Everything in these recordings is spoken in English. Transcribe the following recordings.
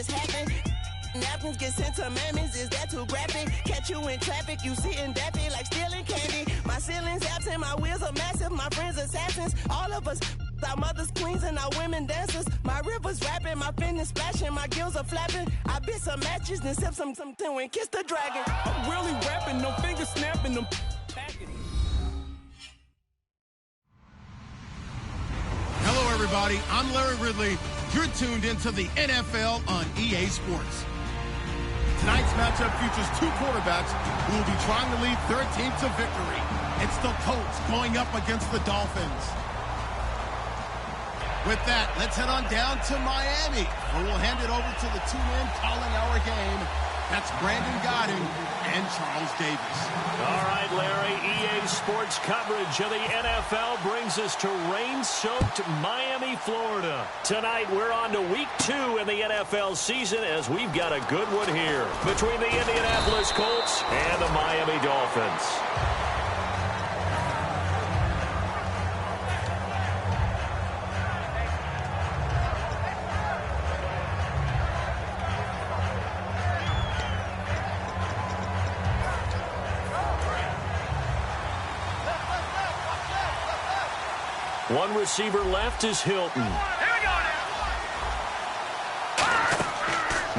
just happened. Napkins get sent to mammies, is that too graphic? Catch you in traffic, you sitting daffy like stealing candy. My ceiling's absent, my wheels are massive, my friends assassins. All of us, our mothers queens and our women dancers. My rivers rapping, my fingers splashing, my gills are flapping. I bit some matches, then sip something and kiss the dragon. I'm really rapping, no fingers snapping, them packing. Hello, everybody. I'm Larry Ridley. You're tuned into the NFL on EA Sports. Tonight's matchup features two quarterbacks who will be trying to lead their team to victory. It's the Colts going up against the Dolphins. With that, let's head on down to Miami, where we'll hand it over to the two men calling our game. That's Brandon Godding and Charles Davis. All right, Larry, EA Sports coverage of the NFL brings us to rain-soaked Miami, Florida. Tonight, we're on to Week 2 in the NFL season as we've got a good one here between the Indianapolis Colts and the Miami Dolphins. One receiver left is Hilton. Here we go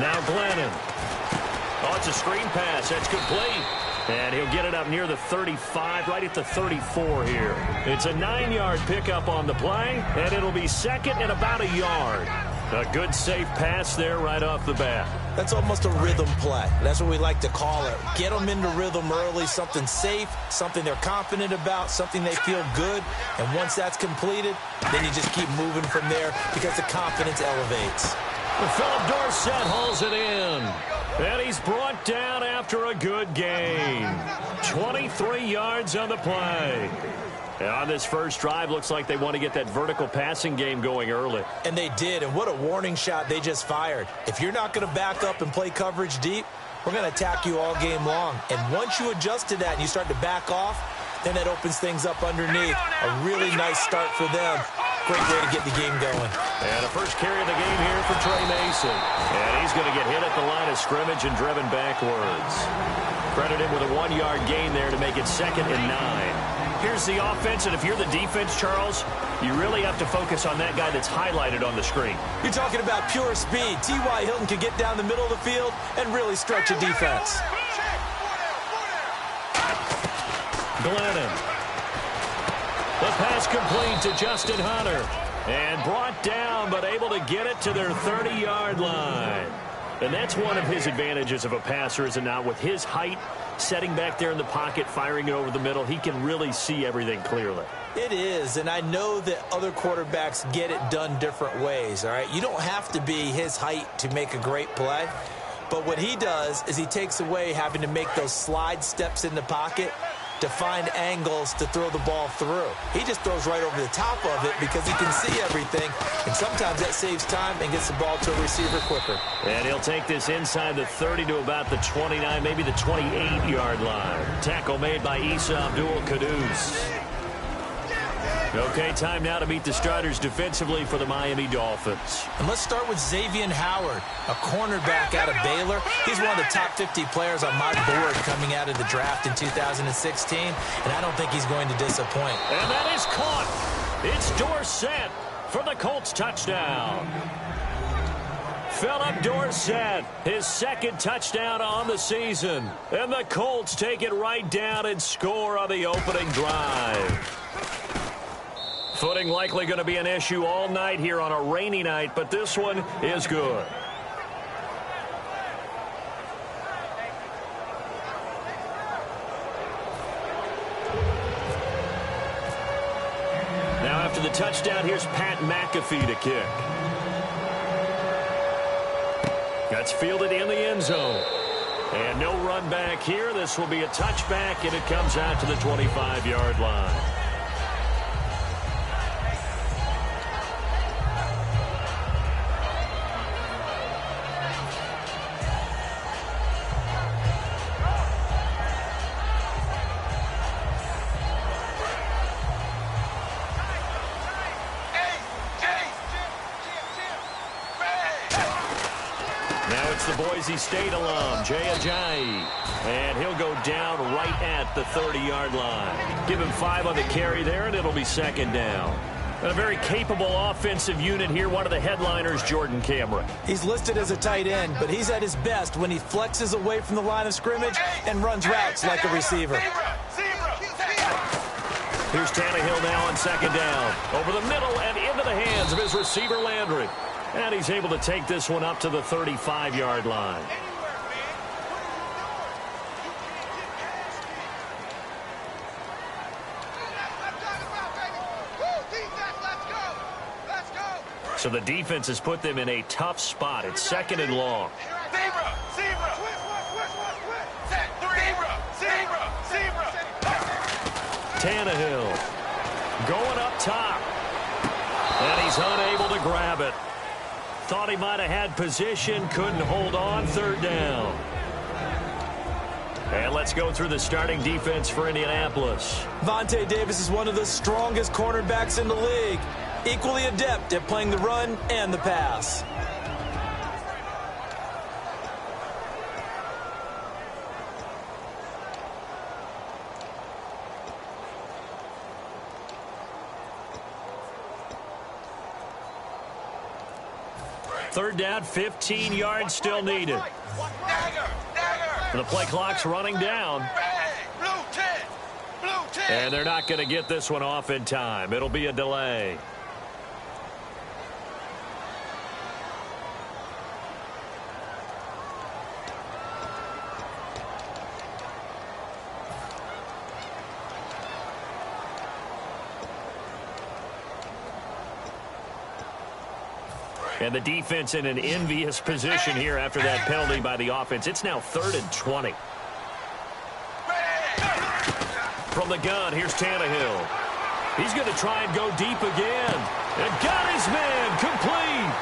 Now Glennon. Oh, it's a screen pass. That's complete. And he'll get it up near the 35, right at the 34 here. It's a 9-yard pickup on the play, and it'll be second and about a yard. A good, safe pass there right off the bat. That's almost a rhythm play. That's what we like to call it. Get them into rhythm early, something safe, something they're confident about, something they feel good. And once that's completed, then you just keep moving from there because the confidence elevates. Philip Dorsett hauls it in. And he's brought down after a good gain. 23 yards on the play. And on this first drive, looks like they want to get that vertical passing game going early. And they did, and what a warning shot they just fired. If you're not going to back up and play coverage deep, we're going to attack you all game long. And once you adjust to that and you start to back off, then that opens things up underneath. A really nice start for them. Great way to get the game going. And a first carry of the game here for Trey Mason. And he's going to get hit at the line of scrimmage and driven backwards. Credit him with a 1-yard gain there to make it 2nd and 9. Here's the offense, and if you're the defense, Charles, you really have to focus on that guy that's highlighted on the screen. You're talking about pure speed. T.Y. Hilton can get down the middle of the field and really stretch a defense. Glennon. The pass complete to Justin Hunter. And brought down, but able to get it to their 30-yard line. And that's one of his advantages of a passer, is it not? With his height, setting back there in the pocket, firing it over the middle, he can really see everything clearly. It is, and I know that other quarterbacks get it done different ways, all right? You don't have to be his height to make a great play, but what he does is he takes away having to make those slide steps in the pocket to find angles to throw the ball through. He just throws right over the top of it because he can see everything, and sometimes that saves time and gets the ball to a receiver quicker. And he'll take this inside the 30 to about the 29, maybe the 28-yard line. Tackle made by Issa Abdul-Qaddus. Okay, time now to meet the starters defensively for the Miami Dolphins. And let's start with Xavier Howard, a cornerback out of Baylor. He's one of the top 50 players on my board coming out of the draft in 2016, and I don't think he's going to disappoint. And that is caught. It's Dorsett for the Colts touchdown. Philip Dorsett, his 2nd touchdown on the season. And the Colts take it right down and score on the opening drive. Footing likely going to be an issue all night here on a rainy night, but this one is good. Now after the touchdown, here's Pat McAfee to kick. That's fielded in the end zone. And no run back here. This will be a touchback, and it comes out to the 25-yard line. it's the Boise State alum, Jay Ajayi. And he'll go down right at the 30-yard line. Give him 5 on the carry there, and it'll be second down. And a very capable offensive unit here. One of the headliners, Jordan Cameron. He's listed as a tight end, but he's at his best when he flexes away from the line of scrimmage and runs routes like a receiver. Here's Tannehill now on second down. Over the middle and into the hands of his receiver, Landry. And he's able to take this one up to the 35-yard line. So the defense has put them in a tough spot. It's second and long. Tannehill going up top. And he's unable to grab it. Thought he might have had position, couldn't hold on, third down. And let's go through the starting defense for Indianapolis. Vontae Davis is one of the strongest cornerbacks in the league. Equally adept at playing the run and the pass. Third down, 15 yards still needed. And the play clock's running down. And they're not going to get this one off in time. It'll be a delay. And the defense in an envious position here after that penalty by the offense. It's now 3rd and 20. From the gun, here's Tannehill. He's going to try and go deep again. And got his man complete.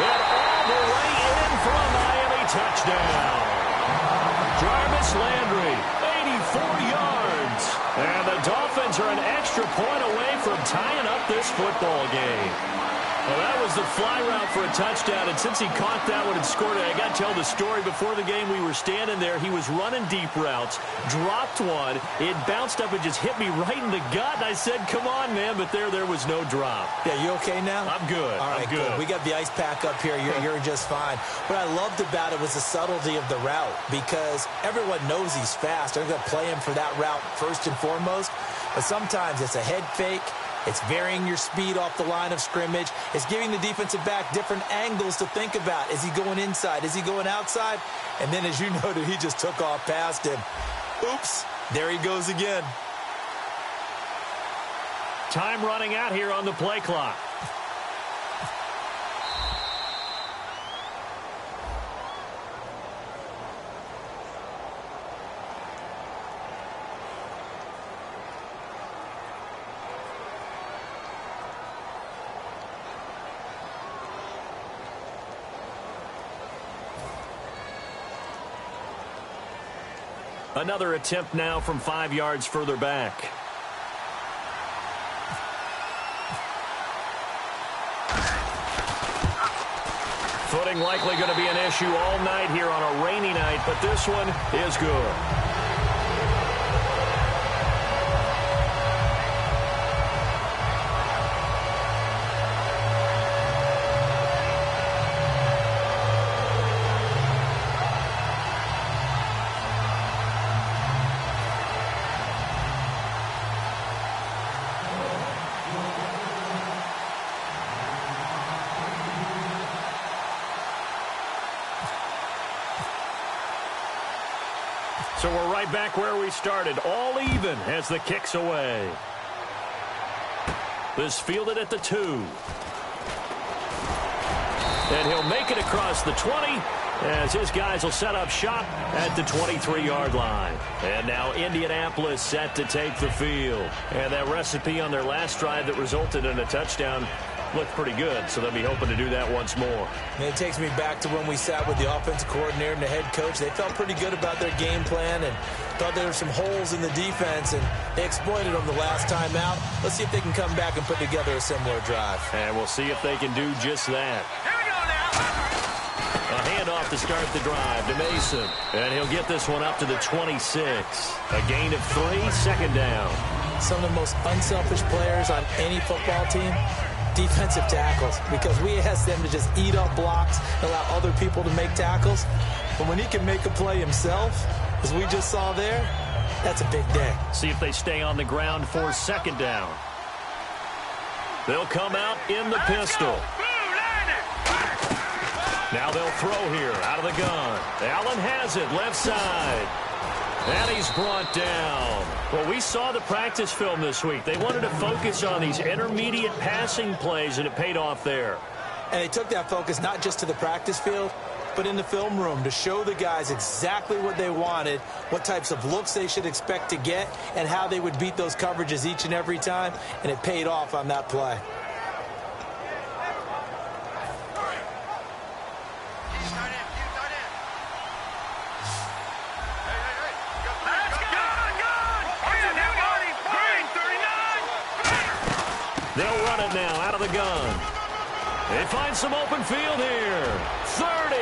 And all the way in for a Miami touchdown. Jarvis Landry, 84 yards. And the Dolphins are an extra point away from tying up this football game. Well, that was the fly route for a touchdown, and since he caught that one and scored it, I got to tell the story. Before the game, we were standing there. He was running deep routes, dropped one. It bounced up and just hit me right in the gut, and I said, come on, man, but there was no drop. Yeah, you okay now? I'm good. All right, good. We got the ice pack up here. You're just fine. What I loved about it was the subtlety of the route, because everyone knows he's fast. They're going to play him for that route first and foremost, but sometimes it's a head fake. It's varying your speed off the line of scrimmage. It's giving the defensive back different angles to think about. Is he going inside? Is he going outside? And then, as you noted, he just took off past him. Oops, there he goes again. Time running out here on the play clock. Another attempt now from 5 yards further back. Footing likely going to be an issue all night here on a rainy night, but this one is good. So we're right back where we started, all even as the kick's away. This fielded at the 2. And he'll make it across the 20 as his guys will set up shop at the 23-yard line. And now Indianapolis set to take the field. And that recipe on their last drive that resulted in a touchdown looked pretty good, so they'll be hoping to do that once more. And it takes me back to when we sat with the offensive coordinator and the head coach. They felt pretty good about their game plan and thought there were some holes in the defense, and they exploited them the last time out. Let's see if they can come back and put together a similar drive. And we'll see if they can do just that. Here we go now. A handoff to start the drive to Mason. And he'll get this one up to the 26. A gain of 3, second down. Some of the most unselfish players on any football team, defensive tackles, because we ask them to just eat up blocks and allow other people to make tackles. But when he can make a play himself, as we just saw there, that's a big day. See if they stay on the ground for second down. They'll come out in the pistol. Now they'll throw here out of the gun. Allen has it left side. And he's brought down. Well, we saw the practice film this week. They wanted to focus on these intermediate passing plays, and it paid off there. And they took that focus not just to the practice field, but in the film room to show the guys exactly what they wanted, what types of looks they should expect to get, and how they would beat those coverages each and every time, and it paid off on that play. They'll run it now out of the gun. They find some open field here. 30.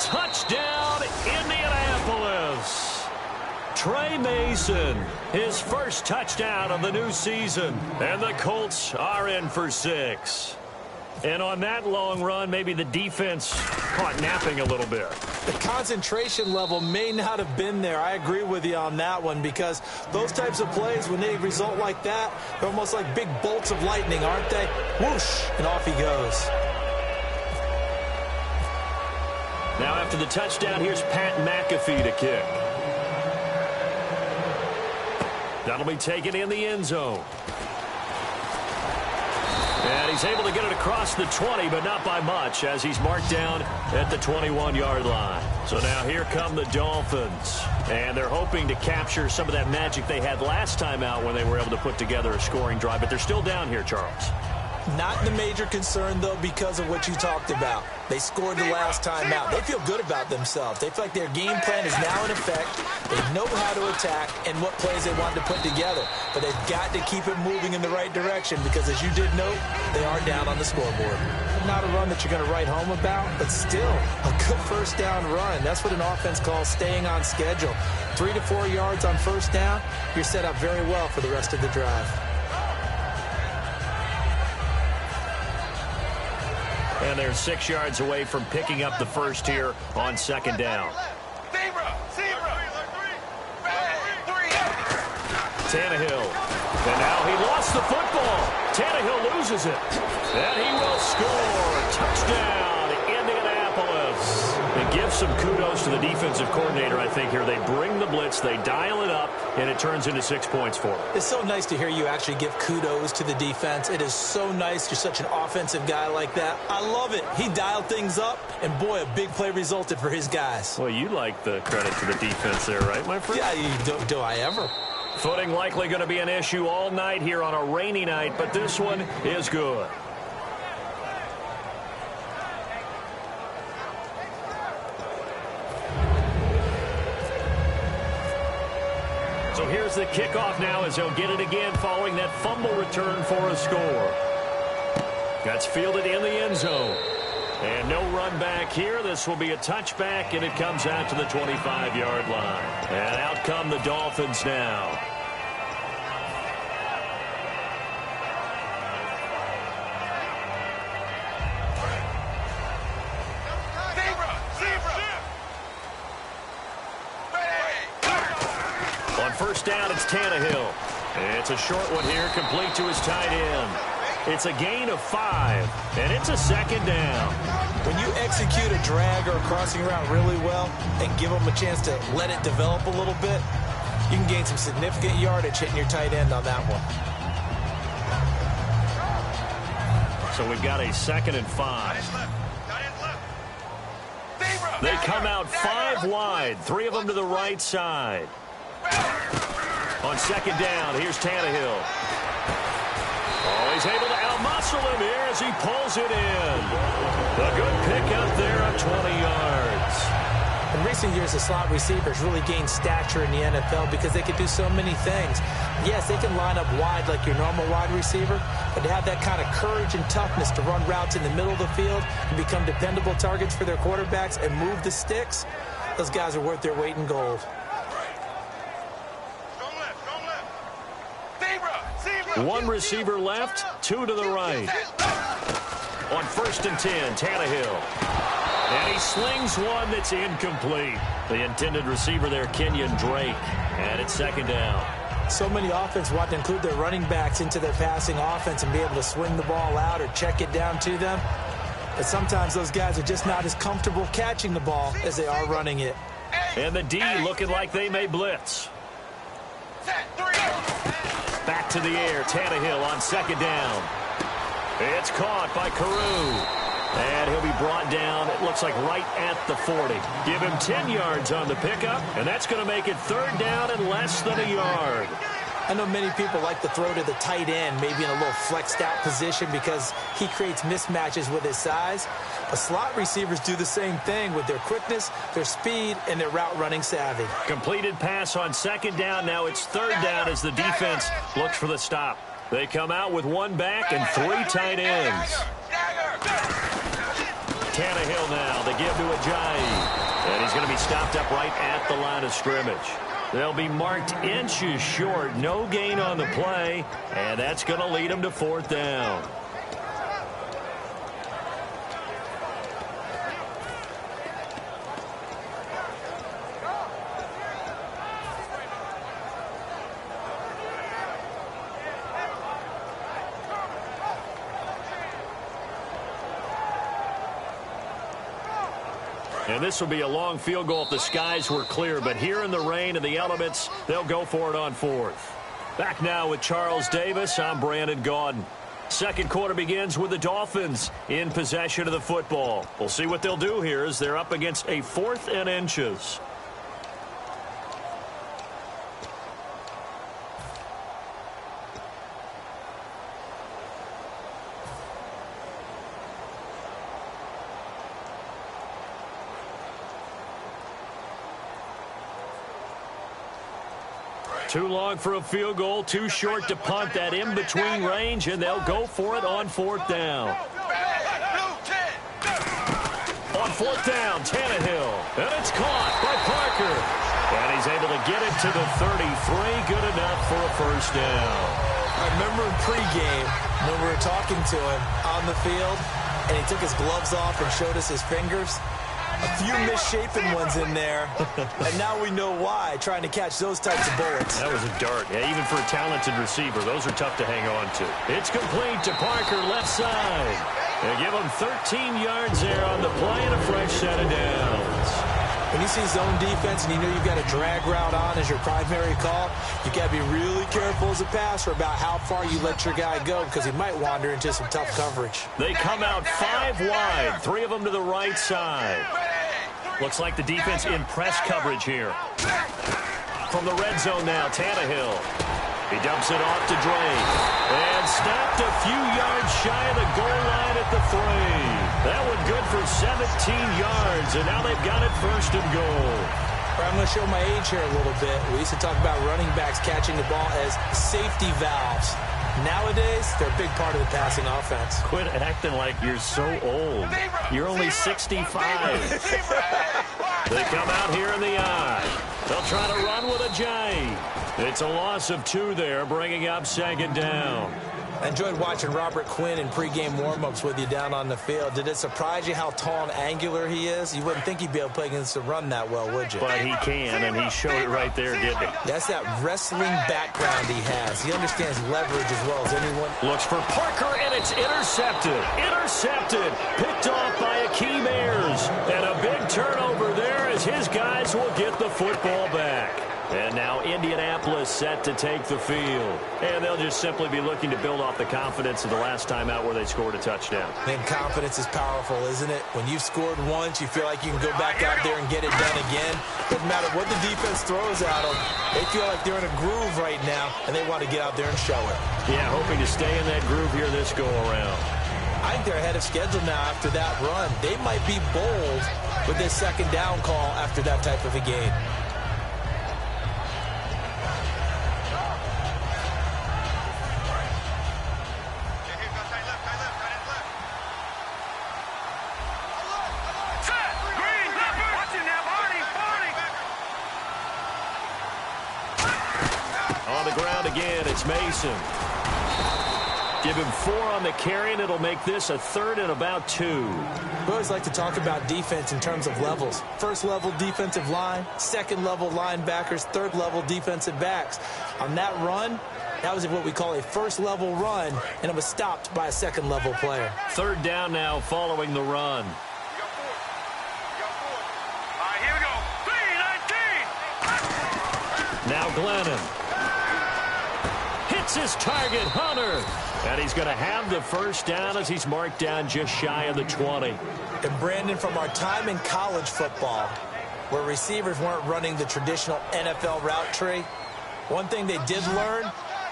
Touchdown, Indianapolis. Trey Mason, his first touchdown of the new season. And the Colts are in for 6. And on that long run, maybe the defense caught napping a little bit. The concentration level may not have been there. I agree with you on that one, because those types of plays, when they result like that, they're almost like big bolts of lightning, aren't they? Whoosh, and off he goes. Now after the touchdown, here's Pat McAfee to kick. That'll be taken in the end zone. And he's able to get it across the 20, but not by much, as he's marked down at the 21-yard line. So now here come the Dolphins. And they're hoping to capture some of that magic they had last time out when they were able to put together a scoring drive. But they're still down here, Charles. Not the major concern, though, because of what you talked about. They scored the last time out. They feel good about themselves. They feel like their game plan is now in effect. They know how to attack and what plays they want to put together. But they've got to keep it moving in the right direction because, as you did note, they are down on the scoreboard. Not a run that you're going to write home about, but still a good first down run. That's what an offense calls staying on schedule. 3 to 4 yards on first down, you're set up very well for the rest of the drive. And they're 6 yards away from picking up the first here on second down. Tannehill. And now he lost the football. Tannehill loses it. And he will score. Touchdown, Indianapolis. And give some kudos to the defensive coordinator, I think, here. They bring the blitz, they dial it up, and it turns into 6 points for them. It's so nice to hear you actually give kudos to the defense. It is so nice. You're such an offensive guy like that. I love it. He dialed things up, and boy, a big play resulted for his guys. Well, you like the credit to the defense there, right, my friend? Yeah, do I ever? Footing likely going to be an issue all night here on a rainy night, but this one is good. So here's the kickoff now as they'll get it again following that fumble return for a score. That's fielded in the end zone. And no run back here. This will be a touchback, and it comes out to the 25-yard line. And out come the Dolphins now. On first down, it's Tannehill. It's a short one here, complete to his tight end. It's a gain of 5, and it's a second down. When you execute a drag or a crossing route really well and give them a chance to let it develop a little bit, you can gain some significant yardage hitting your tight end on that one. So we've got a 2nd and 5. They come out 5 wide, 3 of them to the right side. On second down, here's Tannehill. Oh, he's able to outmuscle him here as he pulls it in. A good pickup there of 20 yards. In recent years, the slot receivers really gained stature in the NFL because they can do so many things. Yes, they can line up wide like your normal wide receiver, but to have that kind of courage and toughness to run routes in the middle of the field and become dependable targets for their quarterbacks and move the sticks, those guys are worth their weight in gold. One receiver left, two to the right. On 1st and 10, Tannehill. And he slings one that's incomplete. The intended receiver there, Kenyon Drake. And it's 2nd down. So many offenses want to include their running backs into their passing offense and be able to swing the ball out or check it down to them. But sometimes those guys are just not as comfortable catching the ball as they are running it. And the D looking like they may blitz. Back to the air, Tannehill on 2nd down. It's caught by Carew. And he'll be brought down, it looks like right at the 40. Give him 10 yards on the pickup, and that's going to make it 3rd down and less than a yard. I know many people like to throw to the tight end, maybe in a little flexed out position because he creates mismatches with his size. But slot receivers do the same thing with their quickness, their speed, and their route running savvy. Completed pass on 2nd down. Now it's 3rd down as the defense looks for the stop. They come out with one back and 3 tight ends. Tannehill now, they give to Ajayi. And he's going to be stopped up right at the line of scrimmage. They'll be marked inches short, no gain on the play, and that's going to lead them to 4th down. And this will be a long field goal if the skies were clear. But here in the rain and the elements, they'll go for it on 4th. Back now with Charles Davis. I'm Brandon Gaudin. 2nd quarter begins with the Dolphins in possession of the football. We'll see what they'll do here as they're up against a 4th and inches. Too long for a field goal, too short to punt. That in-between range, and they'll go for it on 4th down. On 4th down, Tannehill. And it's caught by Parker. And he's able to get it to the 33. Good enough for a 1st down. I remember in pregame when we were talking to him on the field, and he took his gloves off and showed us his fingers. A few misshapen ones in there, and now we know why, trying to catch those types of bullets. That was a dart. Yeah, even for a talented receiver, those are tough to hang on to. It's complete to Parker, left side. They give him 13 yards there on the play and a fresh set of downs. When you see zone defense and you know you've got a drag route on as your primary call, you got to be really careful as a passer about how far you let your guy go because he might wander into some tough coverage. They come out 5 wide, 3 of them to the right side. Looks like the defense in press coverage here. From the red zone now, Tannehill. He dumps it off to Drake. And stopped a few yards shy of the goal line at the 3. That one good for 17 yards, and now they've got it 1st and goal. I'm going to show my age here a little bit. We used to talk about running backs catching the ball as safety valves. Nowadays, they're a big part of the passing offense. Quit acting like you're so old. You're only 65. They come out here in the eye. They'll try to run with Ajayi. It's a loss of 2 there, bringing up 2nd down. I enjoyed watching Robert Quinn in pregame warm-ups with you down on the field. Did it surprise you how tall and angular he is? You wouldn't think he'd be able to play against the run that well, would you? But he can, and he showed it right there, didn't he? That's that wrestling background he has. He understands leverage as well as anyone. Looks for Parker, and it's intercepted. Intercepted. Picked off by Akeem Ayers. And a big turnover there as his guys will get the football back. And now Indianapolis set to take the field. And they'll just simply be looking to build off the confidence of the last time out where they scored a touchdown. And confidence is powerful, isn't it? When you've scored once, you feel like you can go back out there and get it done again. Doesn't matter what the defense throws at them. They feel like they're in a groove right now, and they want to get out there and show it. Yeah, hoping to stay in that groove here this go-around. I think they're ahead of schedule now after that run. They might be bold with this second down call after that type of a game. On the ground again, it's Mason. Give him 4 on the carry, and it'll make this a 3rd and about 2. We always like to talk about defense in terms of levels. First level defensive line, second level linebackers, third level defensive backs. On that run, that was what we call a first level run, and it was stopped by a second level player. 3rd down now following the run. Now Glennon. Hits his target, Hunter. And he's going to have the first down as he's marked down just shy of the 20. And Brandon, from our time in college football, where receivers weren't running the traditional NFL route tree, one thing they did learn,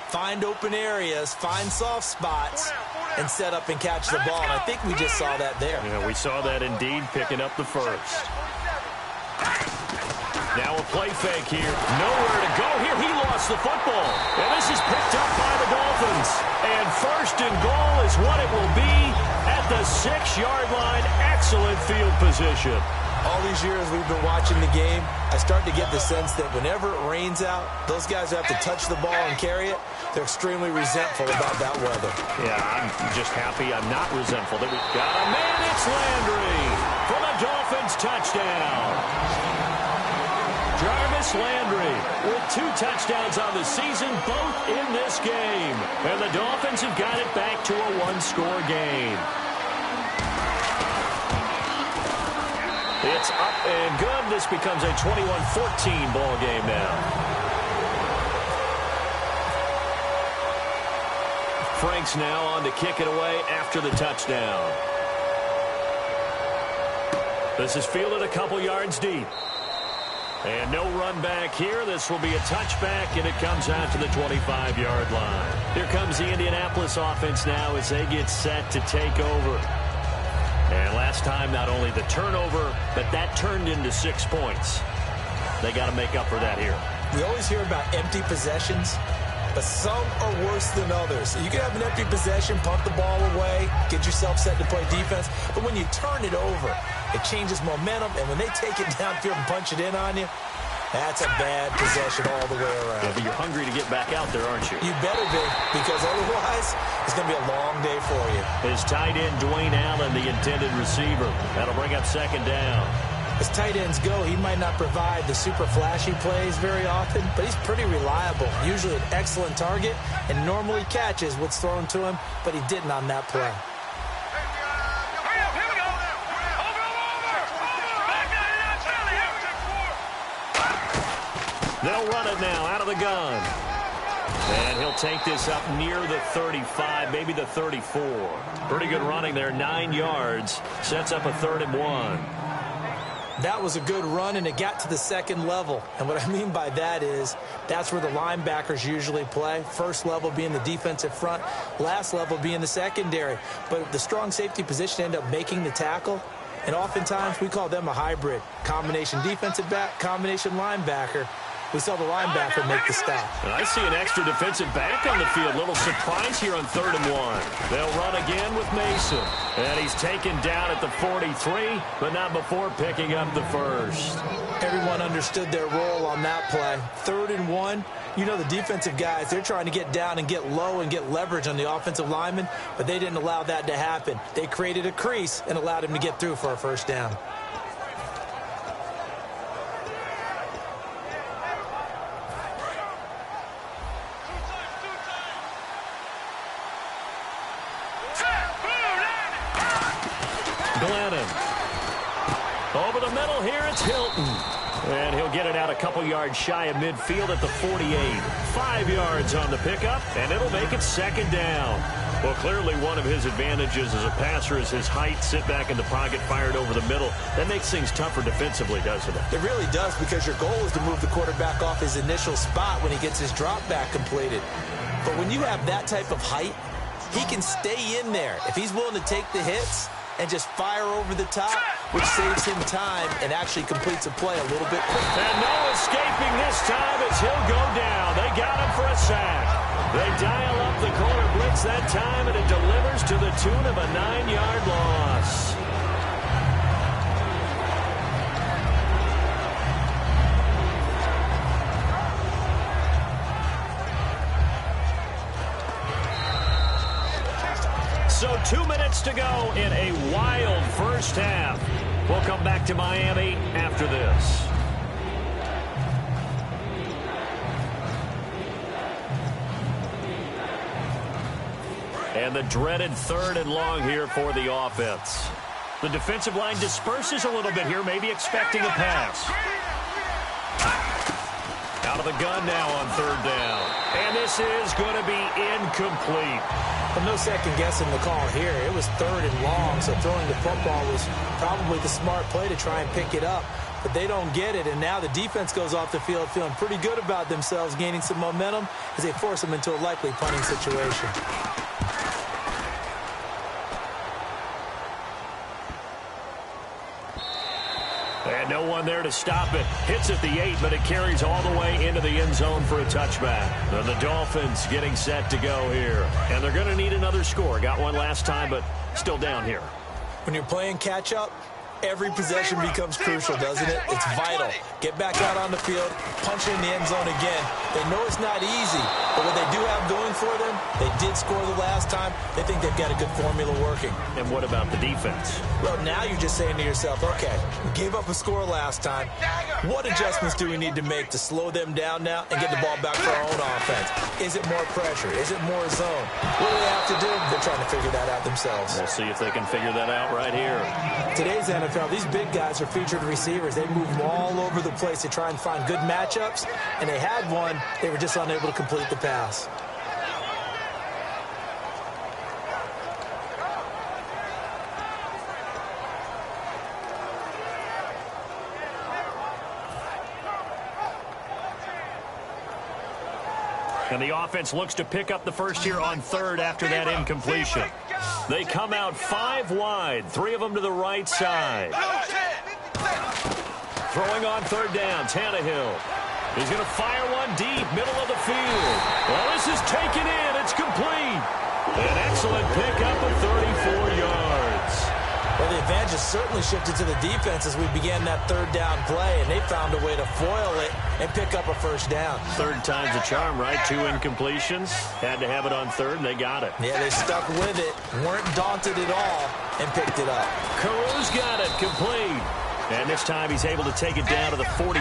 find open areas, find soft spots, and set up and catch the ball. And I think we just saw that there. Yeah, we saw that indeed, picking up the first. Now a play fake here. Nowhere to go here. He lost the football. And this is picked up by the Dolphins. And 1st and goal is what it will be at the 6-yard line. Excellent field position. All these years we've been watching the game, I start to get the sense that whenever it rains out, those guys who have to touch the ball and carry it, they're extremely resentful about that weather. Yeah, I'm just happy I'm not resentful that we got a man. It's Landry for the Dolphins touchdown. Jarvis Landry with 2 touchdowns on the season, both in this game. And the Dolphins have got it back to a 1-score game. It's up and good. This becomes a 21-14 ball game now. Franks now on to kick it away after the touchdown. This is fielded a couple yards deep. And no run back here. This will be a touchback, and it comes out to the 25-yard line. Here comes the Indianapolis offense now as they get set to take over. And last time, not only the turnover, but that turned into 6 points. They got to make up for that here. We always hear about empty possessions, but some are worse than others. You can have an empty possession, punt the ball away, get yourself set to play defense, but when you turn it over, it changes momentum, and when they take it downfield and punch it in on you, that's a bad possession all the way around. Yeah, but you're hungry to get back out there, aren't you? You better be, because otherwise it's going to be a long day for you. His tight end, Dwayne Allen, the intended receiver. That'll bring up 2nd down. As tight ends go, he might not provide the super flashy plays very often, but he's pretty reliable. Usually an excellent target, and normally catches what's thrown to him, but he didn't on that play. They'll run it now out of the gun. And he'll take this up near the 35, maybe the 34. Pretty good running there, 9 yards. Sets up a 3rd and 1. That was a good run, and it got to the 2nd level. And what I mean by that is that's where the linebackers usually play. First level being the defensive front, last level being the secondary. But the strong safety position ended up making the tackle. And oftentimes we call them a hybrid. Combination defensive back, combination linebacker. We saw the linebacker make the stop. And I see an extra defensive back on the field. Little surprise here on 3rd and 1. They'll run again with Mason. And he's taken down at the 43, but not before picking up the first. Everyone understood their role on that play. 3rd and 1. You know the defensive guys, they're trying to get down and get low and get leverage on the offensive lineman, but they didn't allow that to happen. They created a crease and allowed him to get through for a first down. Glennon. Over the middle here, it's Hilton. And he'll get it out a couple yards shy of midfield at the 48. 5 yards on the pickup, and it'll make it 2nd down. Well, clearly one of his advantages as a passer is his height. Sit back in the pocket, fired over the middle. That makes things tougher defensively, doesn't it? It really does, because your goal is to move the quarterback off his initial spot when he gets his drop back completed. But when you have that type of height, he can stay in there. If he's willing to take the hits and just fire over the top, which saves him time and actually completes a play a little bit quicker. And no escaping this time as he'll go down. They got him for a sack. They dial up the corner blitz that time, and it delivers to the tune of a 9-yard loss. So 2 minutes to go in a wild first half. We'll come back to Miami after this. And the dreaded 3rd and long here for the offense. The defensive line disperses a little bit here, maybe expecting a pass. Out of the gun now on 3rd down. And this is going to be incomplete. But no second guessing the call here. It was 3rd and long, so throwing the football was probably the smart play to try and pick it up. But they don't get it, and now the defense goes off the field feeling pretty good about themselves, gaining some momentum as they force them into a likely punting situation. And no one there to stop it. Hits at the 8, but it carries all the way into the end zone for a touchback. And the Dolphins getting set to go here. And they're going to need another score. Got one last time, but still down here. When you're playing catch-up, every possession becomes crucial, doesn't it? It's vital. Get back out on the field, punch in the end zone again. They know it's not easy, but what they do have going for them, they did score the last time. They think they've got a good formula working. And what about the defense? Well, now you're just saying to yourself, okay, we gave up a score last time. What adjustments do we need to make to slow them down now and get the ball back for our own offense? Is it more pressure? Is it more zone? What do they have to do? They're trying to figure that out themselves. We'll see if they can figure that out right here. Today's NFL, these big guys are featured receivers. They move them all over the place to try and find good matchups, and they had one. They were just unable to complete the pass. And the offense looks to pick up the first here on 3rd after that incompletion. They come out 5 wide, 3 of them to the right side. Throwing on 3rd down, Tannehill. He's going to fire one deep, middle of the field. Well, this is taken in. It's complete. An excellent pickup of 34 yards. Well, the advantage has certainly shifted to the defense as we began that 3rd down play, and they found a way to foil it and pick up a first down. 3rd time's a charm, right? 2 incompletions. Had to have it on 3rd, and they got it. Yeah, they stuck with it, weren't daunted at all, and picked it up. Caru's got it, complete. And this time he's able to take it down to the 42.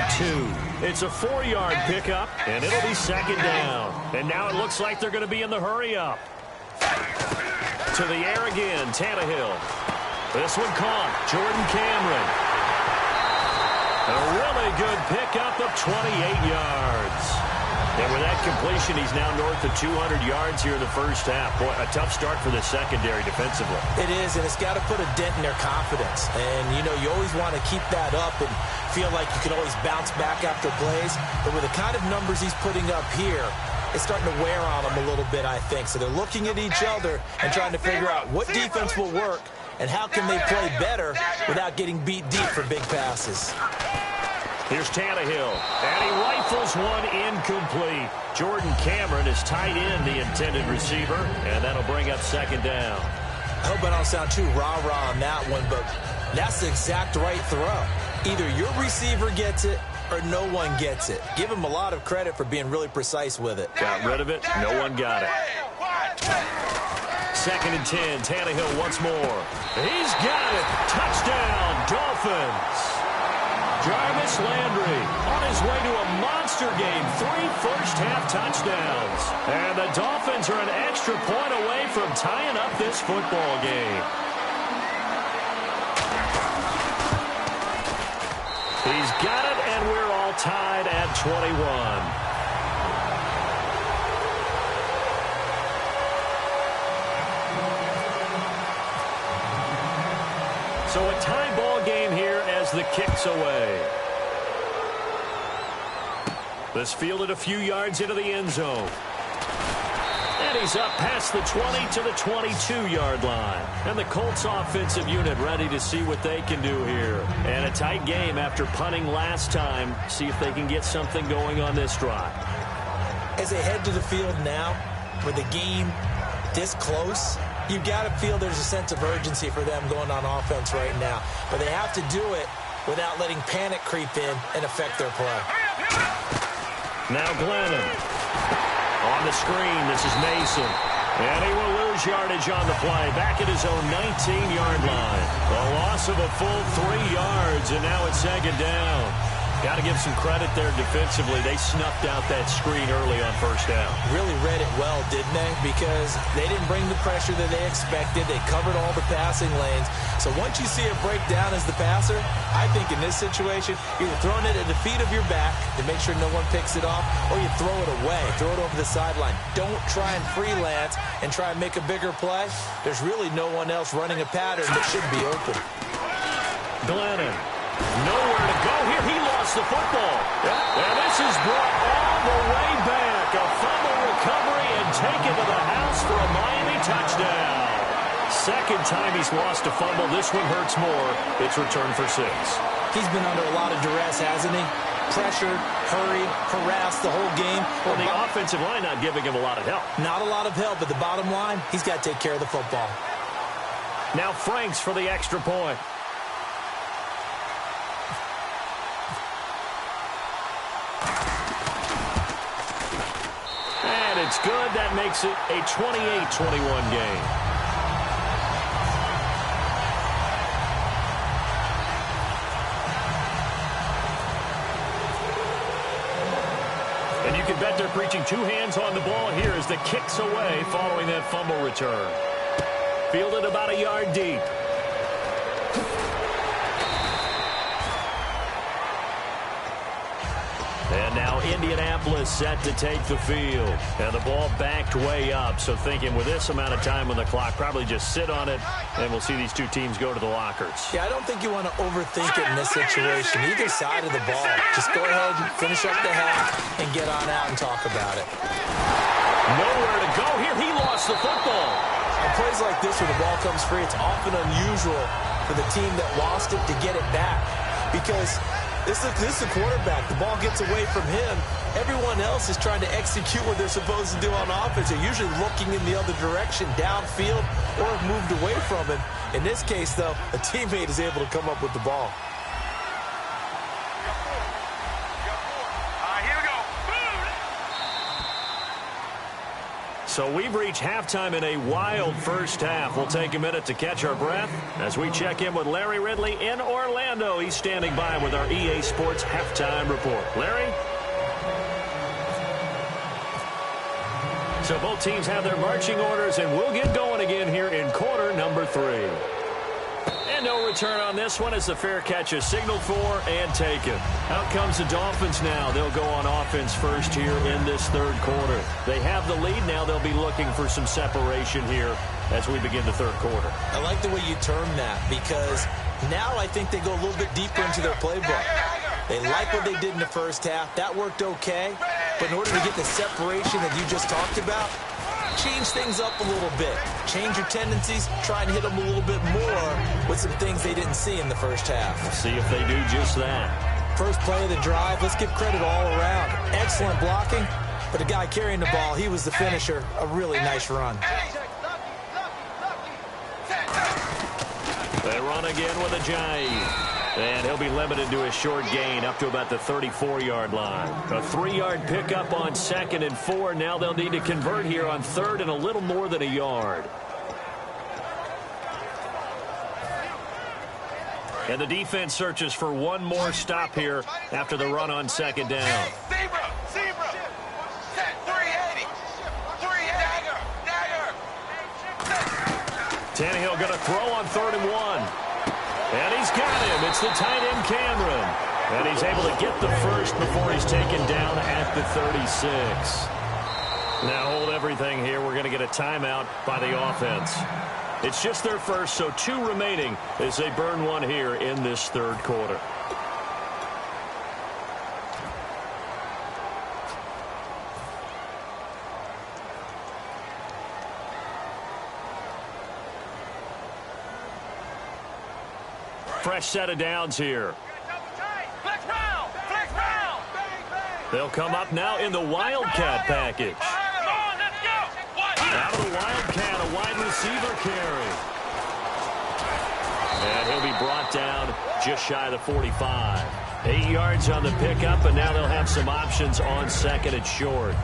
It's a 4-yard pickup, and it'll be 2nd down. And now it looks like they're going to be in the hurry-up. To the air again, Tannehill. This one caught, Jordan Cameron. A really good pickup of 28 yards. And with that completion, he's now north of 200 yards here in the first half. Boy, a tough start for the secondary defensively. It is, and it's got to put a dent in their confidence. And, you know, you always want to keep that up and feel like you can always bounce back after plays. But with the kind of numbers he's putting up here, it's starting to wear on them a little bit, I think. So they're looking at each other and trying to figure out what defense will work and how can they play better without getting beat deep for big passes. Here's Tannehill, and he rifles one incomplete. Jordan Cameron is tight end, the intended receiver, and that'll bring up 2nd down. I hope I don't sound too rah-rah on that one, but that's the exact right throw. Either your receiver gets it or no one gets it. Give him a lot of credit for being really precise with it. Got rid of it. No one got it. 2nd and 10. Tannehill once more. He's got it. Touchdown, Dolphins. Jarvis Landry on his way to a monster game. 3 first-half touchdowns. And the Dolphins are an extra point away from tying up this football game. He's got it, and we're all tied at 21. So a tie ball game here as the kick's away. This fielded a few yards into the end zone. And he's up past the 20 to the 22-yard line. And the Colts offensive unit ready to see what they can do here. And a tight game after punting last time. See if they can get something going on this drive. As they head to the field now, with the game this close, you've got to feel there's a sense of urgency for them going on offense right now. But they have to do it without letting panic creep in and affect their play. Now Glennon. On the screen, this is Mason. And he will lose yardage on the play. Back at his own 19-yard line. A loss of a full 3 yards, and now it's second down. Got to give some credit there defensively. They snuffed out that screen early on first down. Really read it well, didn't they? Because they didn't bring the pressure that they expected. They covered all the passing lanes. So once you see it break down as the passer, I think in this situation, you're throwing it at the feet of your back to make sure no one picks it off, or you throw it away, throw it over the sideline. Don't try and freelance and try and make a bigger play. There's really no one else running a pattern that should be open. Glennon. Nowhere to go here. He lost the football. And this is brought all the way back. A fumble recovery and taken to the house for a Miami touchdown. Second time he's lost a fumble. This one hurts more. It's returned for 6. He's been under a lot of duress, hasn't he? Pressured, hurried, harassed the whole game. Well, the offensive line not giving him a lot of help. Not a lot of help, but the bottom line, he's got to take care of the football. Now Franks for the extra point. It's good. That makes it a 28-21 game. And you can bet they're preaching 2 hands on the ball here as the kick's away following that fumble return. Fielded about a yard deep. And now Indianapolis set to take the field. And the ball backed way up. So thinking with this amount of time on the clock, probably just sit on it, and we'll see these two teams go to the lockers. Yeah, I don't think you want to overthink it in this situation. Either side of the ball. Just go ahead and finish up the half and get on out and talk about it. Nowhere to go here. He lost the football. On plays like this where the ball comes free, it's often unusual for the team that lost it to get it back. Because this is the quarterback. The ball gets away from him. Everyone else is trying to execute what they're supposed to do on offense. They're usually looking in the other direction, downfield, or have moved away from him. In this case, though, a teammate is able to come up with the ball. So we've reached halftime in a wild first half. We'll take a minute to catch our breath as we check in with Larry Ridley in Orlando. He's standing by with our EA Sports Halftime Report. Larry? So both teams have their marching orders, and we'll get going again here in quarter number 3. And no return on this one as the fair catch is signaled for and taken. Out comes the Dolphins now. They'll go on offense first here in this third quarter. They have the lead now. They'll be looking for some separation here as we begin the third quarter. I like the way you term that because now I think they go a little bit deeper into their playbook. They like what they did in the first half. That worked okay. But in order to get the separation that you just talked about, change things up a little bit. Change your tendencies. Try and hit them a little bit more with some things they didn't see in the first half. We'll see if they do just that. First play of the drive, let's give credit all around. Excellent blocking, but the guy carrying the ball, he was the finisher. A really nice run. They run again with a Ajayi. And he'll be limited to a short gain up to about the 34-yard line. A 3-yard pickup on 2nd and 4. Now they'll need to convert here on 3rd and a little more than a yard. And the defense searches for one more stop here after the run on 2nd down. Tannehill going to throw on 3rd and 1. And he's got him. It's the tight end, Cameron. And he's able to get the first before he's taken down at the 36. Now hold everything here. We're going to get a timeout by the offense. It's just their first, so 2 remaining as they burn one here in this third quarter. Fresh set of downs here. They'll come up now in the Wildcat package. Out of the Wildcat, a wide receiver carry. And he'll be brought down just shy of the 45. 8 yards on the pickup, and now they'll have some options on second and short.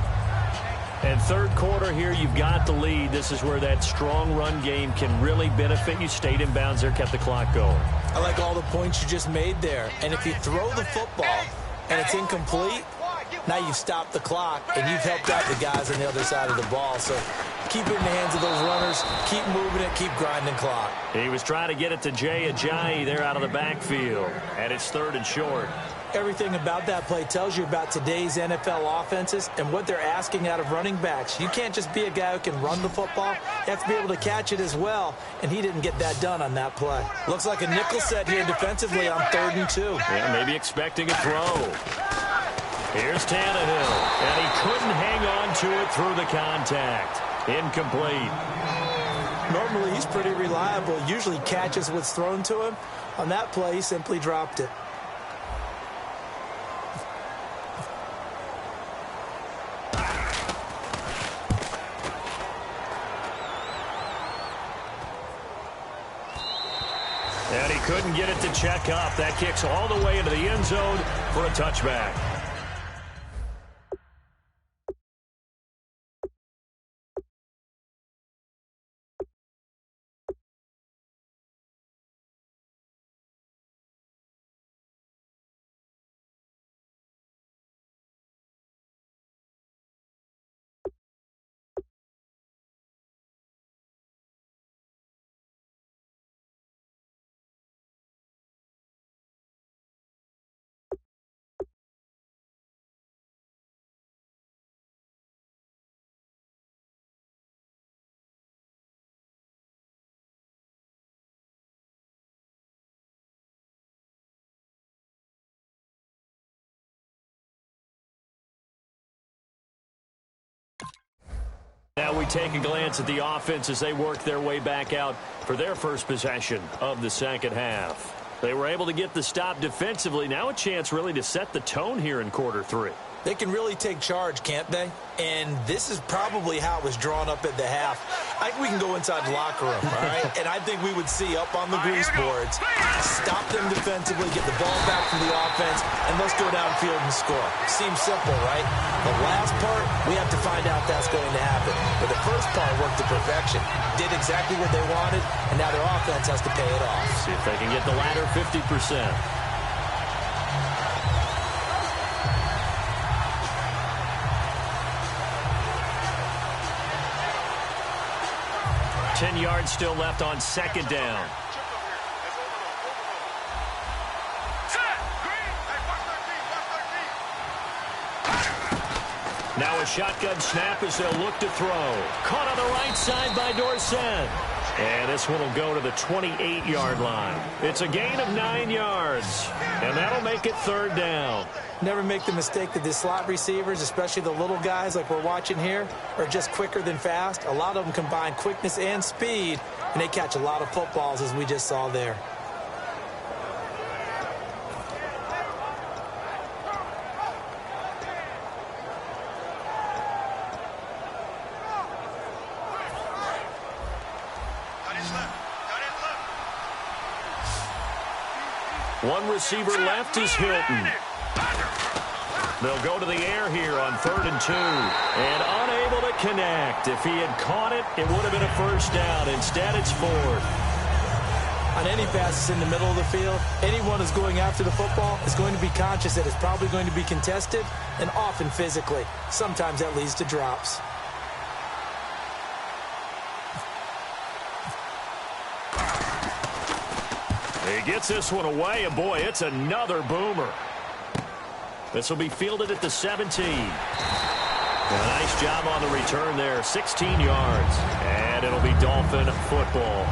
And third quarter here, you've got the lead. This is where that strong run game can really benefit you. Stayed in bounds there, kept the clock going. I like all the points you just made there. And if you throw the football and it's incomplete, now you've stopped the clock and you've helped out the guys on the other side of the ball. So keep it in the hands of those runners. Keep moving it. Keep grinding clock. He was trying to get it to Jay Ajayi there out of the backfield. And it's third and short. Everything about that play tells you about today's NFL offenses and what they're asking out of running backs. You can't just be a guy who can run the football. You have to be able to catch it as well, and he didn't get that done on that play. Looks like a nickel set here defensively on 3rd and 2. Yeah, maybe expecting a throw. Here's Tannehill, and he couldn't hang on to it through the contact. Incomplete. Normally, he's pretty reliable. Usually catches what's thrown to him. On that play, he simply dropped it. And he couldn't get it to check up. That kicks all the way into the end zone for a touchback. Now we take a glance at the offense as they work their way back out for their first possession of the second half. They were able to get the stop defensively. Now a chance really to set the tone here in quarter 3. They can really take charge, can't they? And this is probably how it was drawn up at the half. I think we can go inside the locker room, all right? And I think we would see up on the grease boards, stop them defensively, get the ball back from the offense, and let's go downfield and score. Seems simple, right? The last part, we have to find out that's going to happen. But the first part worked to perfection. Did exactly what they wanted, and now their offense has to pay it off. See if they can get the latter 50%. 10 yards still left on second down. Now a shotgun snap as they'll look to throw. Caught on the right side by Dorsett. And this one will go to the 28-yard line. It's a gain of 9 yards. And that'll make it third down. Never make the mistake that the slot receivers, especially the little guys like we're watching here, are just quicker than fast. A lot of them combine quickness and speed, and they catch a lot of footballs, as we just saw there. One receiver left is Hilton. They'll go to the air here on 3rd and 2. And unable to connect. If he had caught it, it would have been a first down. Instead, it's 4th. On any passes in the middle of the field, anyone who's going after the football is going to be conscious that it's probably going to be contested, and often physically. Sometimes that leads to drops. He gets this one away, and boy, it's another boomer. This will be fielded at the 17. A nice job on the return there, 16 yards. And it'll be Dolphin football.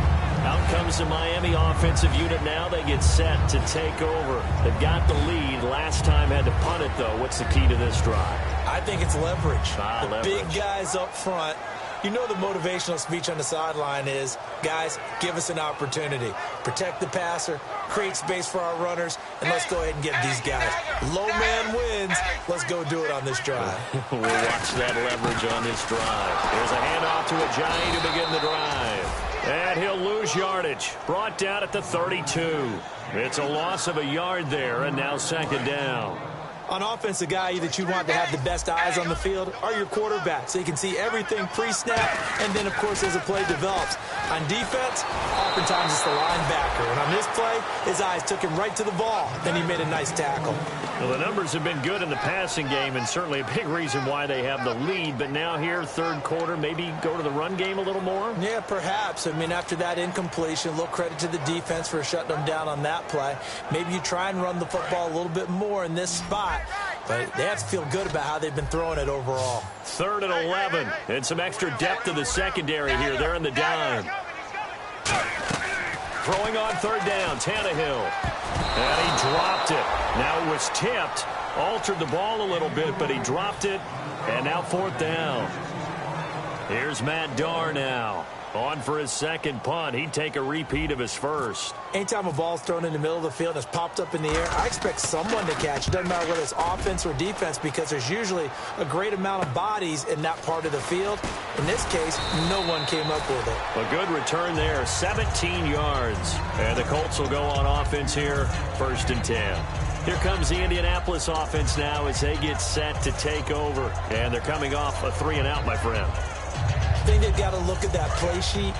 Out comes the Miami offensive unit now. They get set to take over. They've got the lead. Last time had to punt it, though. What's the key to this drive? I think it's leverage. Leverage. Big guys up front. You know the motivational speech on the sideline is, guys, give us an opportunity. Protect the passer, create space for our runners, and let's go ahead and get these guys. Low man wins. Let's go do it on this drive. We'll watch that leverage on this drive. There's a handoff to Ajayi to begin the drive. And he'll lose yardage. Brought down at the 32. It's a loss of a yard there, and now second down. On offense, the guy that you want to have the best eyes on the field are your quarterbacks, so you can see everything pre-snap, and then, of course, as the play develops. On defense, oftentimes it's the linebacker. And on this play, his eyes took him right to the ball, and he made a nice tackle. Well, the numbers have been good in the passing game, and certainly a big reason why they have the lead. But now here, third quarter, maybe go to the run game a little more? Yeah, perhaps. I mean, after that incompletion, a little credit to the defense for shutting them down on that play. Maybe you try and run the football a little bit more in this spot. But they have to feel good about how they've been throwing it overall. 3rd and 11. And some extra depth to the secondary here. They're in the dime. Throwing on 3rd down, Tannehill. And he dropped it. Now it was tipped. Altered the ball a little bit, but he dropped it. And now 4th down. Here's Matt Darr now. On for his second punt. He'd take a repeat of his first. Anytime a ball's thrown in the middle of the field and it's popped up in the air, I expect someone to catch. It doesn't matter whether it's offense or defense, because there's usually a great amount of bodies in that part of the field. In this case, no one came up with it. A good return there, 17 yards. And the Colts will go on offense here, 1st and 10. Here comes the Indianapolis offense now as they get set to take over. And they're coming off a 3-and-out, my friend. I think they've got to look at that play sheet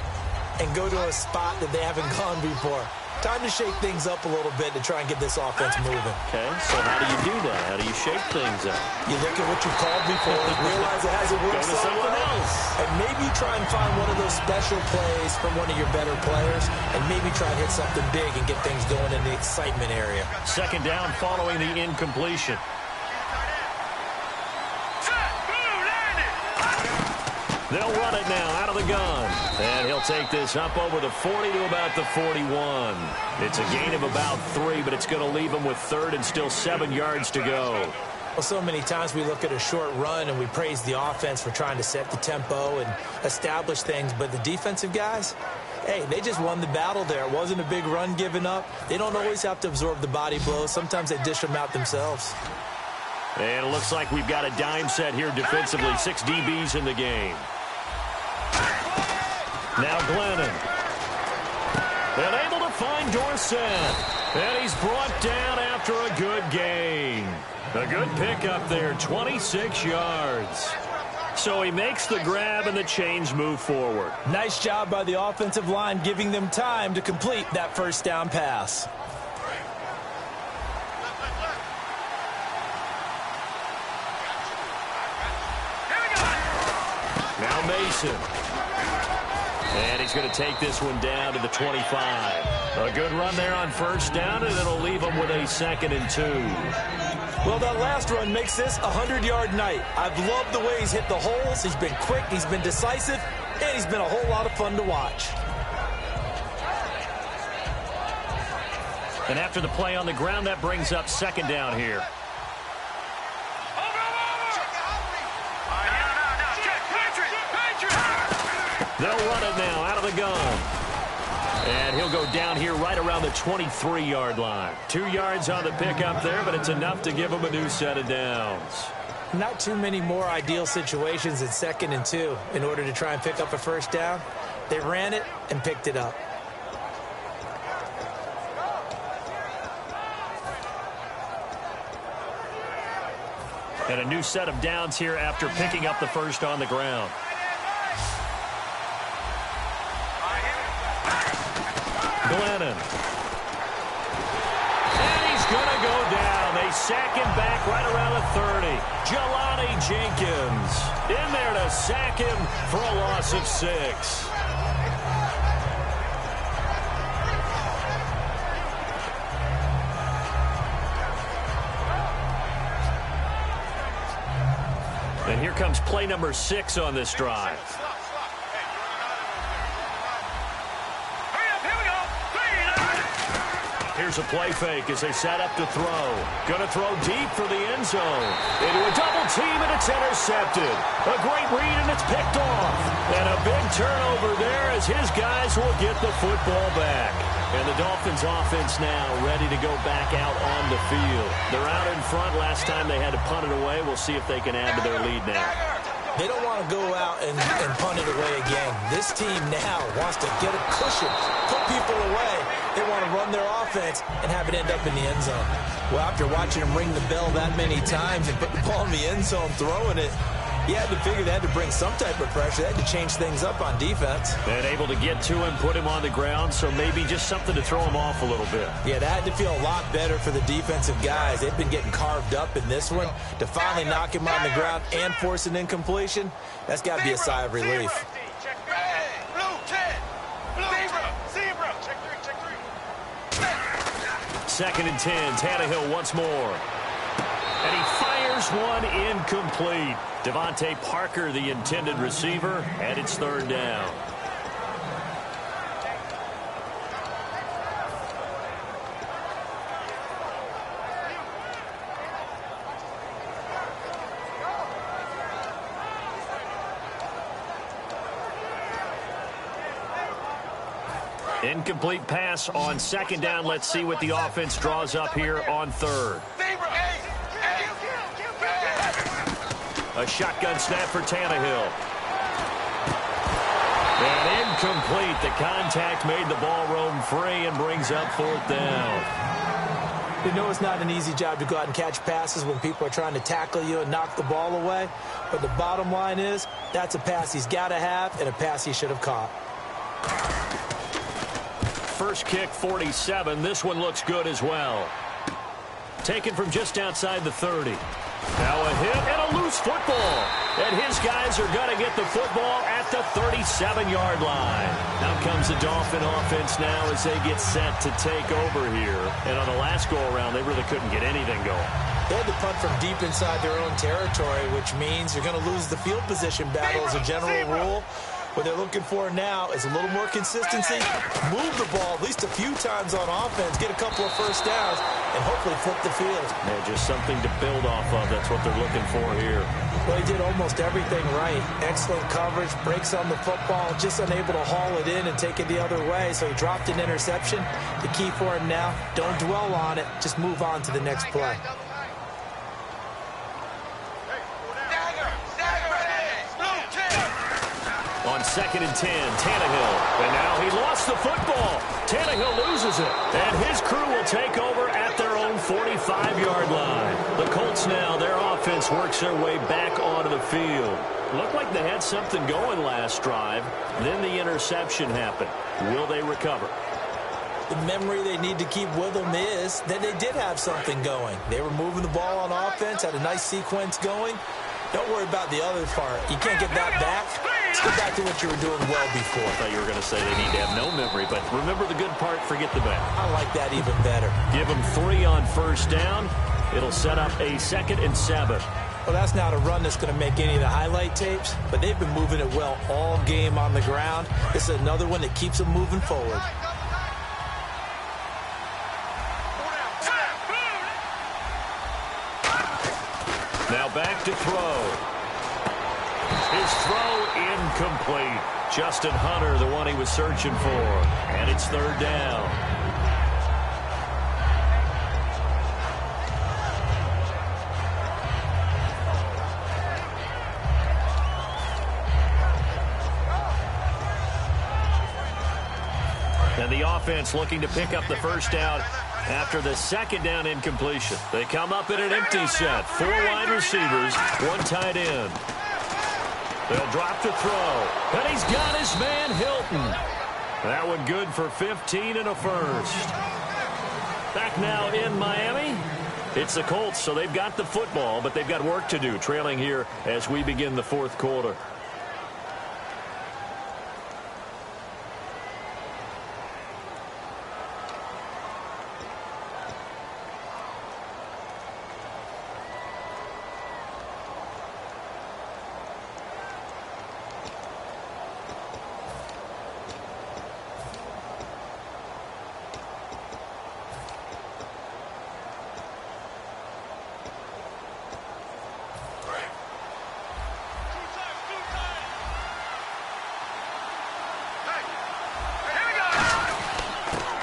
and go to a spot that they haven't gone before. Time to shake things up a little bit to try and get this offense moving. Okay, so how do you do that? How do you shake things up? You look at what you've called before, realize it hasn't worked so well, and maybe try and find one of those special plays from one of your better players, and maybe try and hit something big and get things going in the excitement area. 2nd down following the incompletion. They'll run it now out of the gun. And he'll take this up over the 40 to about the 41. It's a gain of about 3, but it's going to leave him with 3rd and still 7 yards to go. Well, so many times we look at a short run and we praise the offense for trying to set the tempo and establish things. But the defensive guys, hey, they just won the battle there. It wasn't a big run given up. They don't always have to absorb the body blows. Sometimes they dish them out themselves. And it looks like we've got a dime set here defensively. 6 DBs in the game. Now Glennon. And able to find Dorsett. And he's brought down after a good gain. A good pickup there, 26 yards. So he makes the grab and the chains move forward. Nice job by the offensive line, giving them time to complete that 1st down pass. Now Mason. And he's going to take this one down to the 25. A good run there on 1st down, and it'll leave him with a 2nd and 2. Well, that last run makes this a 100-yard night. I've loved the way he's hit the holes. He's been quick, he's been decisive, and he's been a whole lot of fun to watch. And after the play on the ground, that brings up 2nd down here. They'll run it now out of the gun. And he'll go down here right around the 23-yard line. 2 yards on the pickup there, but it's enough to give him a new set of downs. Not too many more ideal situations at 2nd and 2 in order to try and pick up a 1st down. They ran it and picked it up. And a new set of downs here after picking up the 1st on the ground. Glennon. And he's going to go down. They sack him back right around the 30. Jelani Jenkins in there to sack him for a loss of 6. And here comes play number 6 on this drive. Here's a play fake as they set up to throw. Going to throw deep for the end zone. Into a double team, and it's intercepted. A great read, and it's picked off. And a big turnover there as his guys will get the football back. And the Dolphins offense now ready to go back out on the field. They're out in front. Last time they had to punt it away. We'll see if they can add to their lead now. They don't want to go out and punt it away again. This team now wants to get a cushion, put people away. They want to run their offense and have it end up in the end zone. Well, after watching them ring the bell that many times and put the ball in the end zone, throwing it, you had to figure they had to bring some type of pressure. They had to change things up on defense. And able to get to him, put him on the ground, so maybe just something to throw him off a little bit. Yeah, that had to feel a lot better for the defensive guys. They've been getting carved up in this one. To finally knock him on the ground and force an incompletion, that's got to be a sigh of relief. Second and 10, Tannehill once more. And he fires one incomplete. Devontae Parker, the intended receiver, and it's third down. Incomplete pass on second down. Let's see what the offense draws up here on third. A shotgun snap for Tannehill. And incomplete. The contact made the ball roam free and brings up fourth down. You know it's not an easy job to go out and catch passes when people are trying to tackle you and knock the ball away. But the bottom line is that's a pass he's got to have and a pass he should have caught. First kick, 47. This one looks good as well. Taken from just outside the 30. Now a hit and a loose football. And his guys are going to get the football at the 37-yard line. Now comes the Dolphin offense now as they get set to take over here. And on the last go-around, they really couldn't get anything going. They had to punt from deep inside their own territory, which means you're going to lose the field position battle as a general rule. What they're looking for now is a little more consistency, move the ball at least a few times on offense, get a couple of first downs, and hopefully flip the field. Yeah, just something to build off of. That's what they're looking for here. Well, he did almost everything right. Excellent coverage, breaks on the football, just unable to haul it in and take it the other way, so he dropped an interception. The key for him now, don't dwell on it, just move on to the next play. On second and 10, Tannehill. And now he lost the football. Tannehill loses it. And his crew will take over at their own 45-yard line. The Colts now, their offense works their way back onto the field. Looked like they had something going last drive. Then the interception happened. Will they recover? The memory they need to keep with them is that they did have something going. They were moving the ball on offense, had a nice sequence going. Don't worry about the other part. You can't get that back. Let's get back to what you were doing well before. I thought you were going to say they need to have no memory, but remember the good part, forget the bad. I like that even better. Give them 3 on first down. It'll set up a 2nd and 7. Well, that's not a run that's going to make any of the highlight tapes, but they've been moving it well all game on the ground. This is another one that keeps them moving forward. Now back to throw. His throw incomplete. Justin Hunter, the one he was searching for. And it's third down. And the offense looking to pick up the first down after the second down incompletion. They come up in an empty set. 4 wide receivers, 1 tight end. They'll drop to throw. And he's got his man Hilton. That one good for 15 and a first. Back now in Miami. It's the Colts, so they've got the football, but they've got work to do, trailing here as we begin the fourth quarter.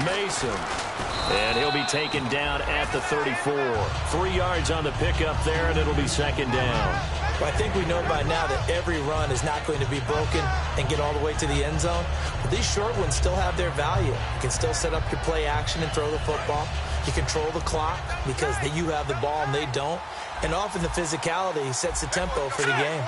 Mason. And he'll be taken down at the 34. 3 yards on the pickup there, and it'll be second down. Well, I think we know by now that every run is not going to be broken and get all the way to the end zone. But these short ones still have their value. You can still set up your play action and throw the football. You control the clock because you have the ball and they don't. And often the physicality sets the tempo for the game.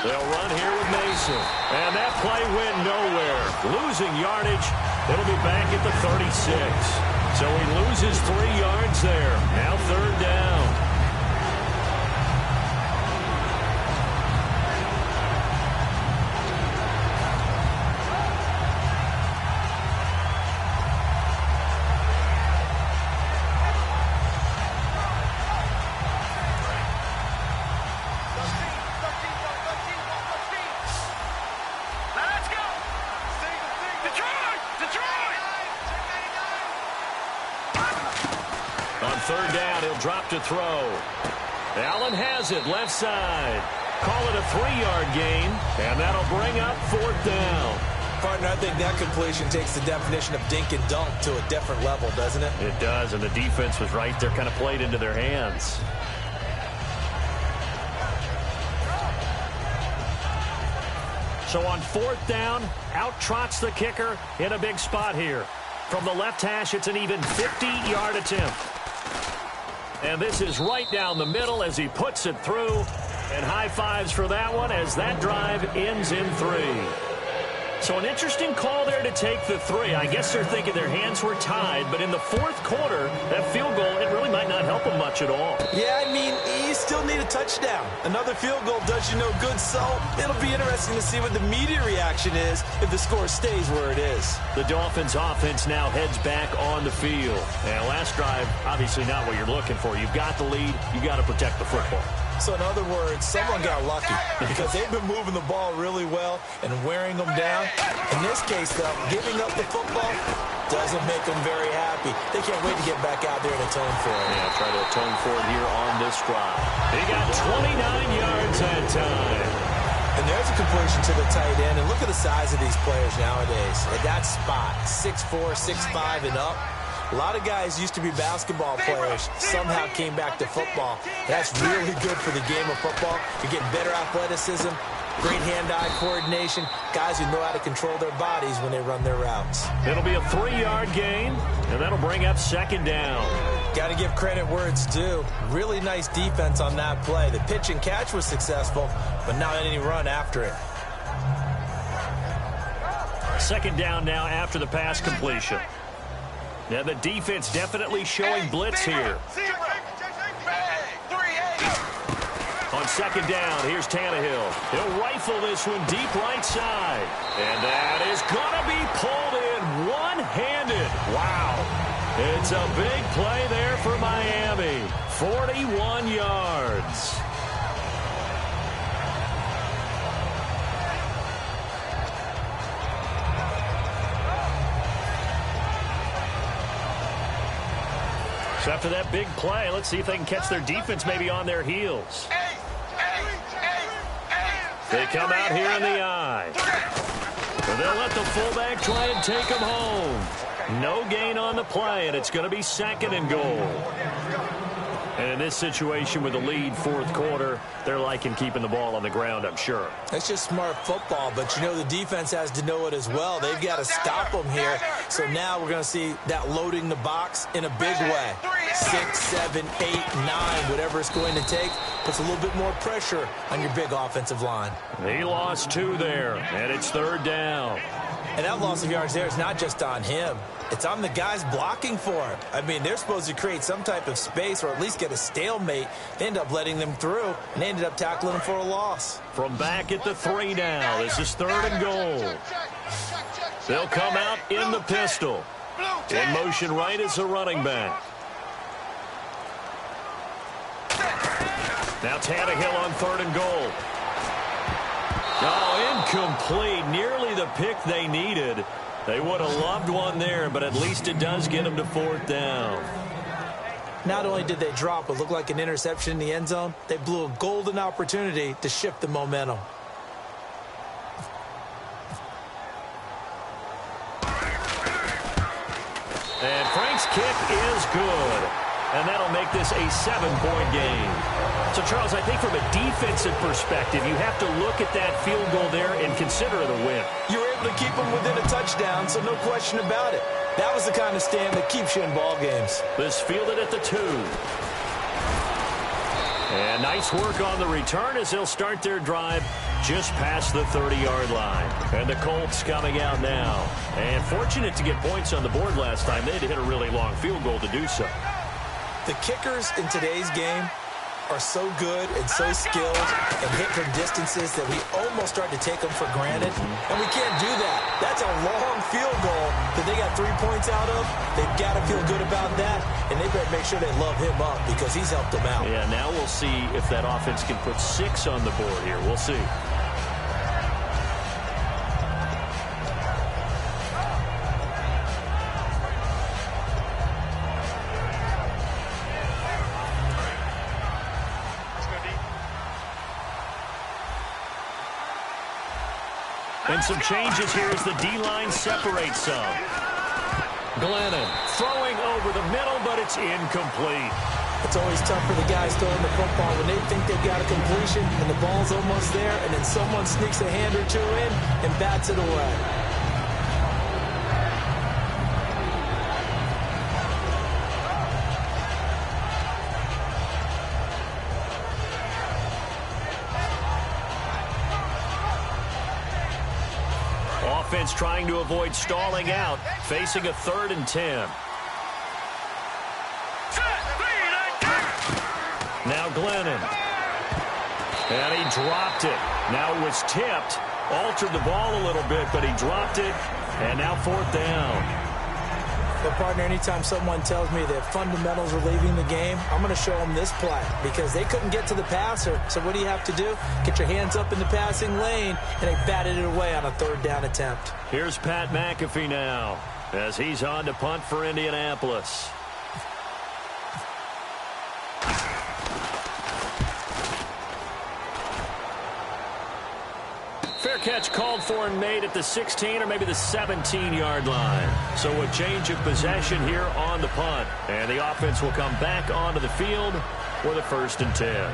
They'll run here with Mason. And that play went nowhere. Losing yardage. It'll be back at the 36. So he loses 3 yards there. Now third down. Third down, he'll drop to throw. Allen has it, left side. Call it a 3-yard gain, and that'll bring up fourth down. Partner, I think that completion takes the definition of dink and dunk to a different level, doesn't it? It does, and the defense was right there, kind of played into their hands. So on fourth down, out trots the kicker in a big spot here. From the left hash, it's an even 50-yard attempt. And this is right down the middle as he puts it through. And high fives for that one as that drive ends in 3. So an interesting call there to take the 3. I guess they're thinking their hands were tied. But in the fourth quarter, that field goal, it really might not help them much at all. Yeah, I mean, you still need a touchdown. Another field goal does you no good. So it'll be interesting to see what the media reaction is if the score stays where it is. The Dolphins offense now heads back on the field. And last drive, obviously not what you're looking for. You've got the lead. You got to protect the football. So in other words, someone got lucky because they've been moving the ball really well and wearing them down. In this case, though, giving up the football doesn't make them very happy. They can't wait to get back out there and atone for it. Yeah, try to atone for it here on this drive. He got 29 yards that time. And there's a completion to the tight end. And look at the size of these players nowadays. At that spot, 6'4", 6'5", and up. A lot of guys used to be basketball players, somehow came back to football. That's really good for the game of football. You're getting better athleticism, great hand-eye coordination, guys who know how to control their bodies when they run their routes. It'll be a 3-yard gain, and that'll bring up second down. Got to give credit where it's due. Really nice defense on that play. The pitch and catch was successful, but not any run after it. Second down now after the pass completion. Now the defense definitely showing blitz here. On second down, here's Tannehill. He'll rifle this one deep right side. And that is going to be pulled in one-handed. Wow. It's a big play there for Miami. 41 yards. So after that big play, let's see if they can catch their defense maybe on their heels. They come out here in the eye. And they'll let the fullback try and take them home. No gain on the play, and it's going to be second and goal. And in this situation with the lead fourth quarter, they're liking keeping the ball on the ground, I'm sure. That's just smart football, but you know the defense has to know it as well. They've got to stop them here. So now we're going to see that loading the box in a big way. 6, 7, 8, 9, whatever it's going to take, puts a little bit more pressure on your big offensive line. He lost 2 there, and it's third down. And that loss of yards there is not just on him. It's on the guys blocking for him. I mean, they're supposed to create some type of space or at least get a stalemate. They end up letting them through, and they ended up tackling them for a loss. From back at the 3 now, this is third and goal. They'll come out in the pistol. In motion right as a running back. Now Tannehill on third and goal. Oh, incomplete. Nearly the pick they needed. They would have loved one there, but at least it does get them to fourth down. Not only did they drop what looked like an interception in the end zone, they blew a golden opportunity to shift the momentum. kick is good. And that'll make this a 7-point game. So, Charles, I think from a defensive perspective, you have to look at that field goal there and consider it a win. You were able to keep them within a touchdown, so no question about it. That was the kind of stand that keeps you in ball games. This fielded at the 2. And nice work on the return as they'll start their drive just past the 30-yard line. And the Colts coming out now. And fortunate to get points on the board last time. They had to hit a really long field goal to do so. The kickers in today's game are so good and so skilled and hit from distances that we almost start to take them for granted. And we can't do that. That's a long field goal that they got 3 points out of. They've got to feel good about that, and they better make sure they love him up because he's helped them out. Yeah, now we'll see if that offense can put 6 on the board here. We'll see. And some changes here as the D-line separates some. Glennon throwing over the middle, but it's incomplete. It's always tough for the guys throwing the football when they think they've got a completion and the ball's almost there, and then someone sneaks a hand or two in and bats it away. Offense trying to avoid stalling out, facing a 3rd and 10. Now Glennon. And he dropped it. Now it was tipped. Altered the ball a little bit, but he dropped it. And now 4th down. But, partner, anytime someone tells me that fundamentals are leaving the game, I'm going to show them this play because they couldn't get to the passer. So what do you have to do? Get your hands up in the passing lane, and they batted it away on a 3rd down attempt. Here's Pat McAfee now as he's on to punt for Indianapolis. Fair catch called for and made at the 16 or maybe the 17-yard line. So a change of possession here on the punt. And the offense will come back onto the field with a 1st and 10.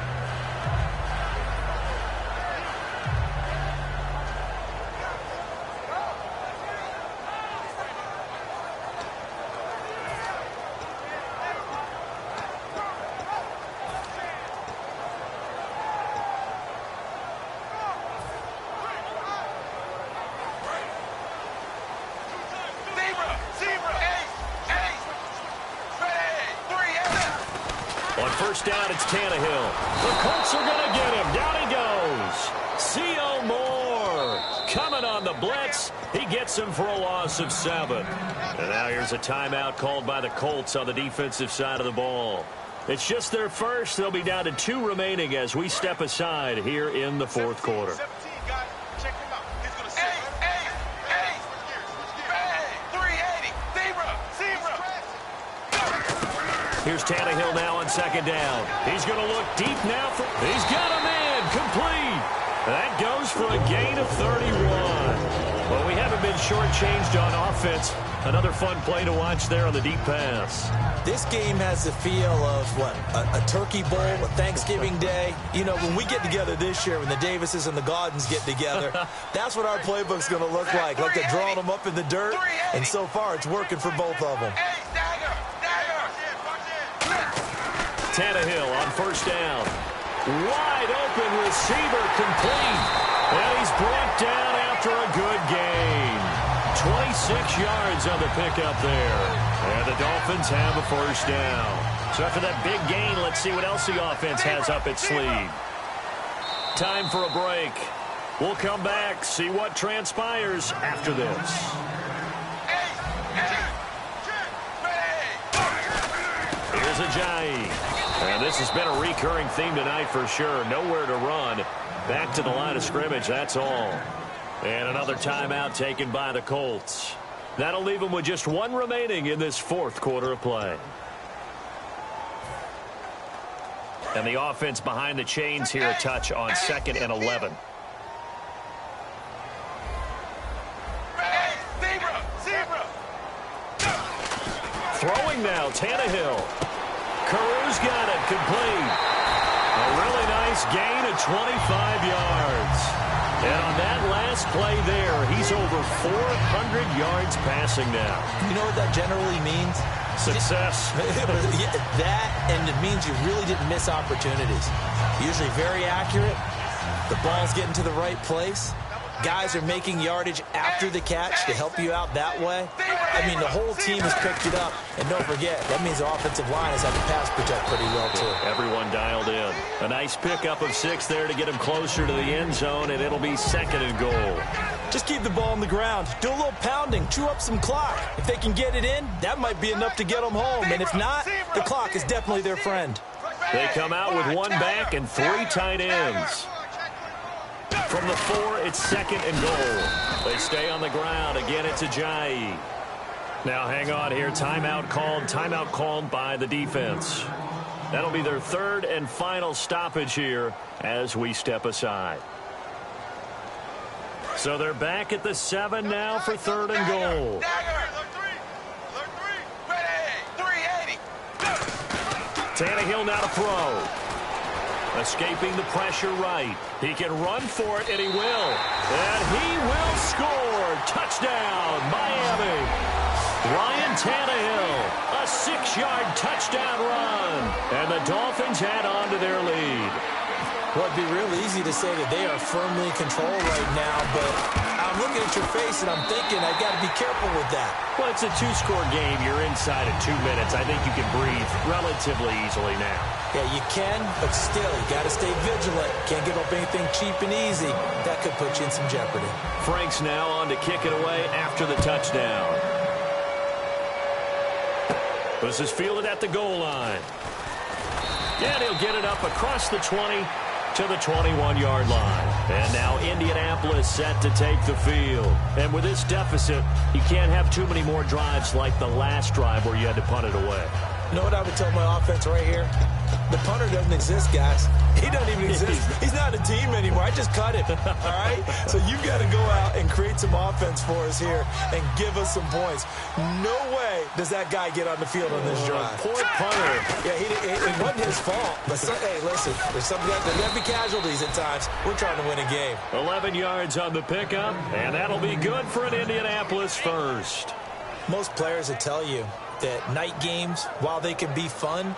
On 1st down, it's Tannehill. The Colts are going to get him. Down he goes. C.O. Moore coming on the blitz. He gets him for a loss of 7. And now here's a timeout called by the Colts on the defensive side of the ball. It's just their first. They'll be down to 2 remaining as we step aside here in the 4th quarter. Here's Tannehill now on 2nd down. He's going to look deep now. He's got a man complete. That goes for a gain of 31. Well, we haven't been shortchanged on offense. Another fun play to watch there on the deep pass. This game has the feel of, what, a turkey bowl, a Thanksgiving Day. You know, when we get together this year, when the Davises and the Gaudens get together, that's what our playbook's going to look like they're drawing them up in the dirt, and so far it's working for both of them. Tannehill on 1st down. Wide open receiver complete. And he's brought down after a good gain. 26 yards on the pickup there. And the Dolphins have a 1st down. So after that big gain, let's see what else the offense has up its sleeve. Time for a break. We'll come back, see what transpires after this. Here's Ajayi. And this has been a recurring theme tonight for sure. Nowhere to run. Back to the line of scrimmage, that's all. And another timeout taken by the Colts. That'll leave them with just 1 remaining in this 4th quarter of play. And the offense behind the chains here a touch on 2nd and 11. Throwing now, Tannehill. Carew's got it, complete. A really nice gain of 25 yards. And on that last play there, he's over 400 yards passing now. You know what that generally means? Success. That, and it means you really didn't miss opportunities. Usually very accurate. The ball's getting to the right place. Guys are making yardage after the catch to help you out that way. I mean, the whole team has picked it up. And don't forget, that means the offensive line has had to pass protect pretty well, too. Everyone dialed in. A nice pickup of 6 there to get him closer to the end zone, and it'll be 2nd and goal. Just keep the ball on the ground. Do a little pounding. Chew up some clock. If they can get it in, that might be enough to get them home. And if not, the clock is definitely their friend. They come out with 1 back and 3 tight ends. From the 4, it's 2nd and goal. They stay on the ground. Again, it's Ajayi. Now, hang on here. Timeout called by the defense. That'll be their 3rd and final stoppage here as we step aside. So they're back at the 7 now for 3rd and goal. Tannehill now to throw. Escaping the pressure right. He can run for it, and he will. And he will score. Touchdown, Miami. Ryan Tannehill, a 6-yard touchdown run. And the Dolphins add on to their lead. Well, it'd be real easy to say that they are firmly in control right now, but I'm looking at your face and I'm thinking I got to be careful with that. Well, it's a 2-score game. You're inside at 2 minutes. I think you can breathe relatively easily now. Yeah, you can, but still, you got to stay vigilant. Can't give up anything cheap and easy. That could put you in some jeopardy. Frank's now on to kick it away after the touchdown. This is fielded at the goal line. And he'll get it up across the 20 to the 21-yard line. And now Indianapolis set to take the field. And with this deficit, you can't have too many more drives like the last drive where you had to punt it away. You know what I would tell my offense right here? The punter doesn't exist, guys. He doesn't even exist. He's not a team anymore. I just cut him, all right? So you've got to go out and create some offense for us here and give us some points. No way does that guy get on the field on this drive. Poor punter. Yeah, it wasn't his fault. But hey, listen, there's got to be casualties at times. We're trying to win a game. 11 yards on the pickup, and that'll be good for an Indianapolis first. Most players will tell you that night games, while they can be fun,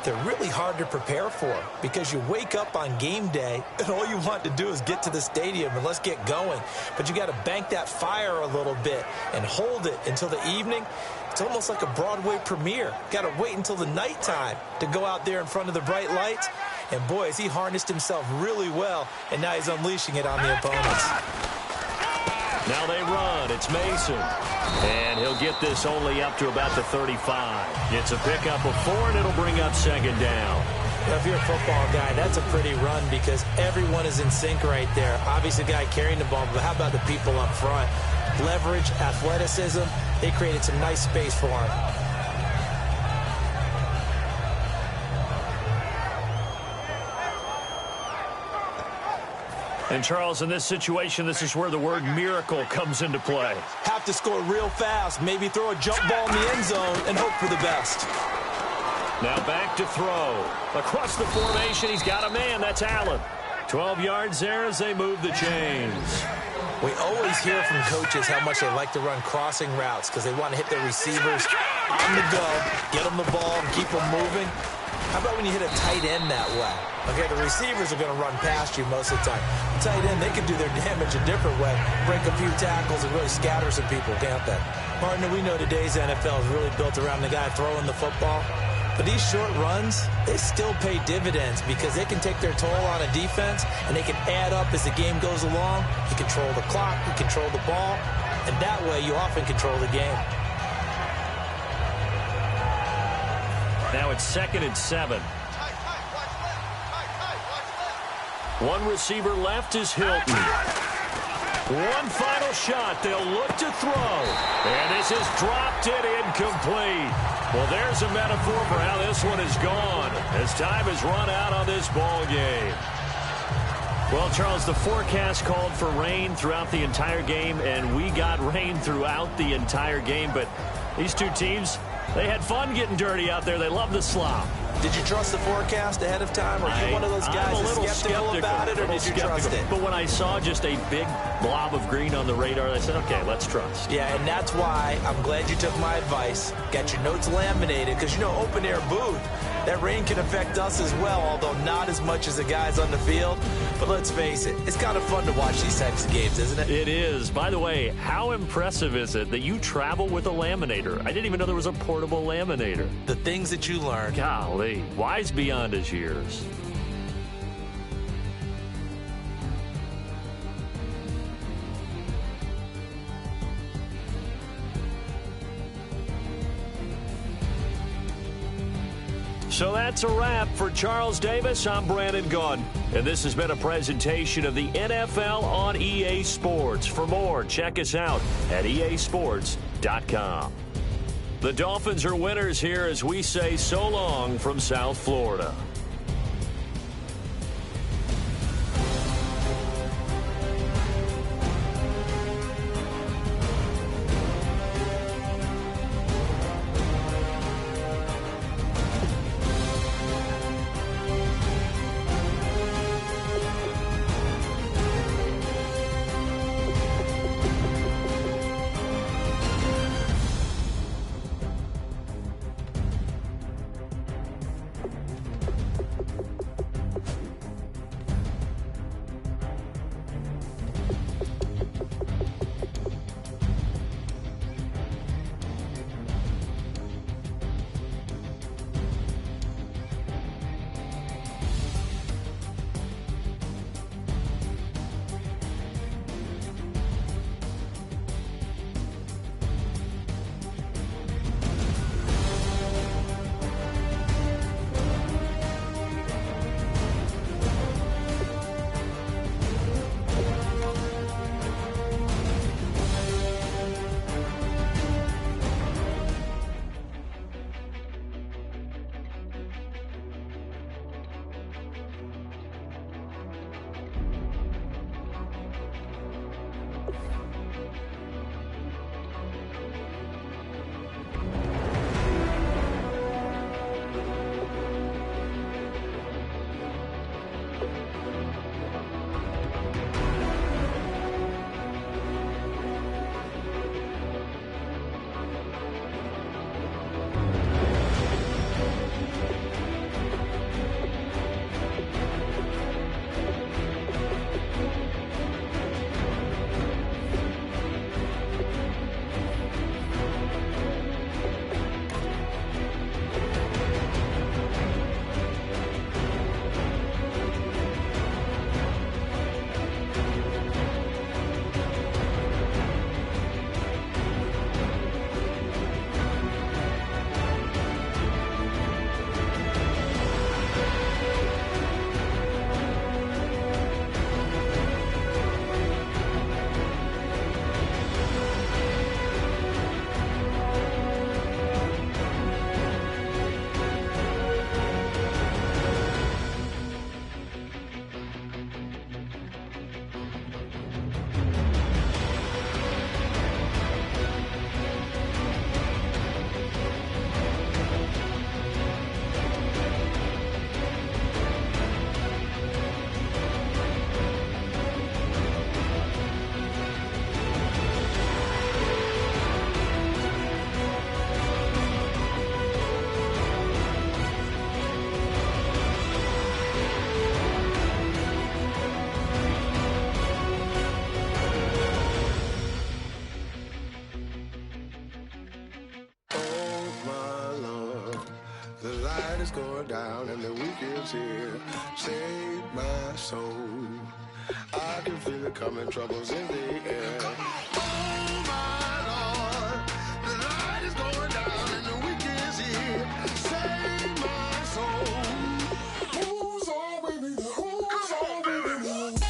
they're really hard to prepare for because you wake up on game day and all you want to do is get to the stadium and let's get going. But you got to bank that fire a little bit and hold it until the evening. It's almost like a Broadway premiere. Got to wait until the nighttime to go out there in front of the bright lights. And boy, has he harnessed himself really well, and now he's unleashing it on the opponents. Now they run. It's Mason. And he'll get this only up to about the 35. It's a pickup of 4, and it'll bring up 2nd down. Now, if you're a football guy, that's a pretty run because everyone is in sync right there. Obviously, the guy carrying the ball, but how about the people up front? Leverage, athleticism, they created some nice space for him. And, Charles, in this situation, this is where the word miracle comes into play. Have to score real fast, maybe throw a jump ball in the end zone and hope for the best. Now back to throw. Across the formation, he's got a man. That's Allen. 12 yards there as they move the chains. We always hear from coaches how much they like to run crossing routes because they want to hit their receivers on the go, get them the ball, and keep them moving. How about when you hit a tight end that way? Okay, the receivers are going to run past you most of the time. The tight end, they can do their damage a different way, break a few tackles and really scatter some people, can't they? Partner, we know today's NFL is really built around the guy throwing the football. But these short runs, they still pay dividends because they can take their toll on a defense and they can add up as the game goes along. You control the clock, you control the ball, and that way you often control the game. Now it's 2nd and 7. One receiver left is Hilton. One final shot. They'll look to throw. And this is dropped it incomplete. Well, there's a metaphor for how this one is gone as time has run out on this ball game. Well, Charles, the forecast called for rain throughout the entire game, and we got rain throughout the entire game. But these two teams, They had fun getting dirty out there. They love the slop. Did you trust the forecast ahead of time? Or are you one of those guys that's skeptical about it, or did you trust it? But when I saw just a big blob of green on the radar, I said, okay, let's trust. Yeah, and that's why I'm glad you took my advice. Got your notes laminated, because, you know, open-air booth, that rain can affect us as well, although not as much as the guys on the field. But let's face it, it's kind of fun to watch these types of games, isn't it? It is. By the way, how impressive is it that you travel with a laminator? I didn't even know there was a portable laminator. The things that you learn. Golly, wise beyond his years. So that's a wrap for Charles Davis. I'm Brandon Gaudin, and this has been a presentation of the NFL on EA Sports. For more, check us out at easports.com. The Dolphins are winners here as we say so long from South Florida. Going down and the weekend's here. Save my soul. I can feel it coming, troubles in the air. Oh my Lord, the light is going down and the weekend's here. Save my soul. Who's all with me? Who's all with me?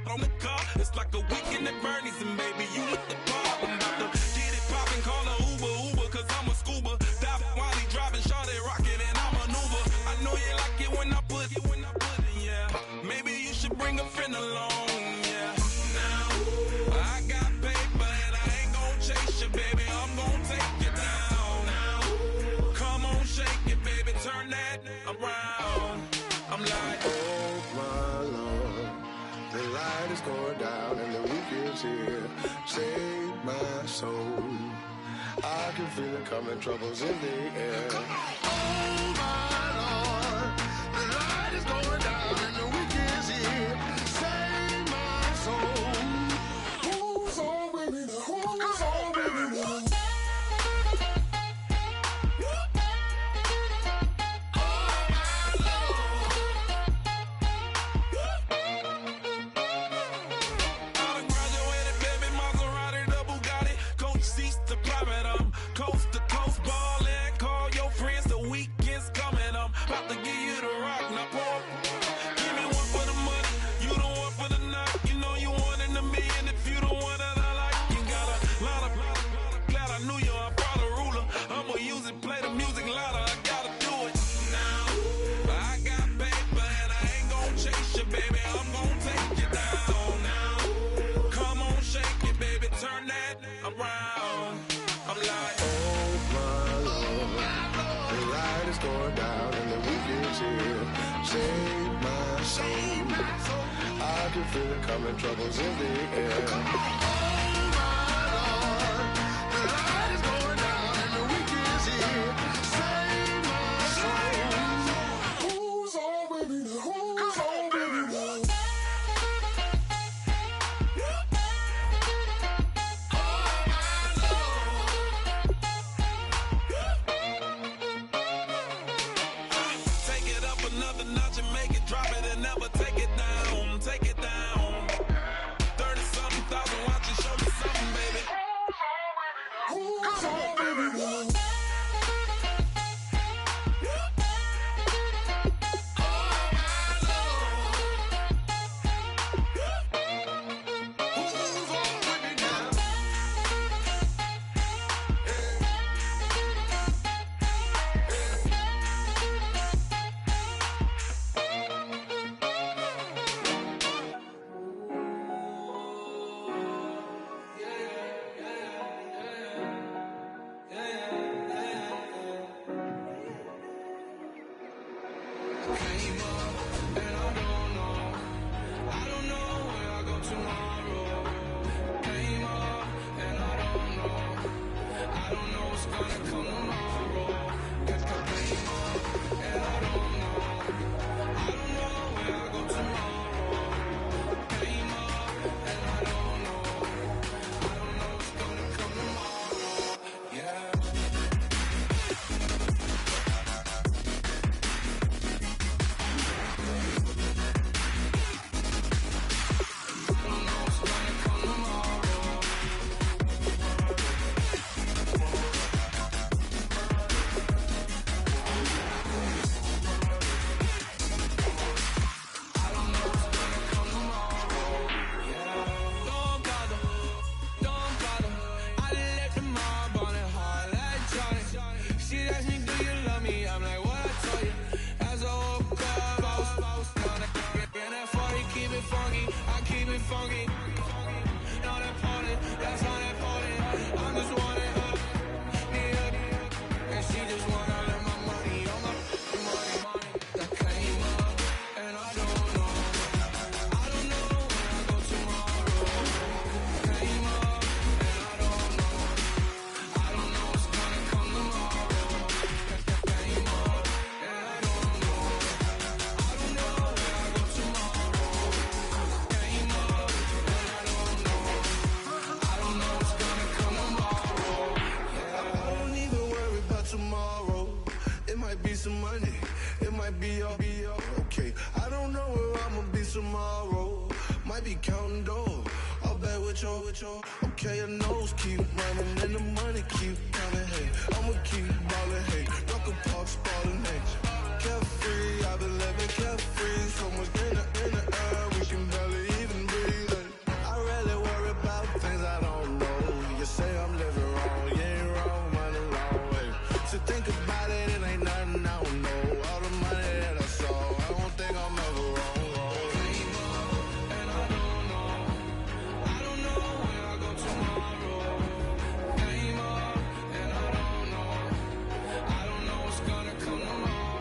On the car, it's like a weekend at Bernie's, and baby, you with the bar. I'm about to light is going down and the weekend's here. Save my soul. I can feel it coming, troubles in the air. Oh my Lord, the light is going down and the weekend's here. Save my soul. Who's on with me now? Who's on with me now? Save my soul. I can feel it coming, troubles in the air. Oh my Lord, the light is going down and the weekend's here. Save my soul. Who's on with me now? Who's on with me now? Okay, your nose keep running and the money keep coming. Hey, I'ma keep ballin'. Hey, rock a park, spallin'. Hey, carefree, I've been living carefree. So much in the air, we can barely even breathe. Hey, I really worry about things I don't know. You say I'm living wrong, you ain't wrong, man, a long way. So think about it, it ain't nothing I don't know. All the money that I saw, I don't think I'm ever wrong. Tomorrow.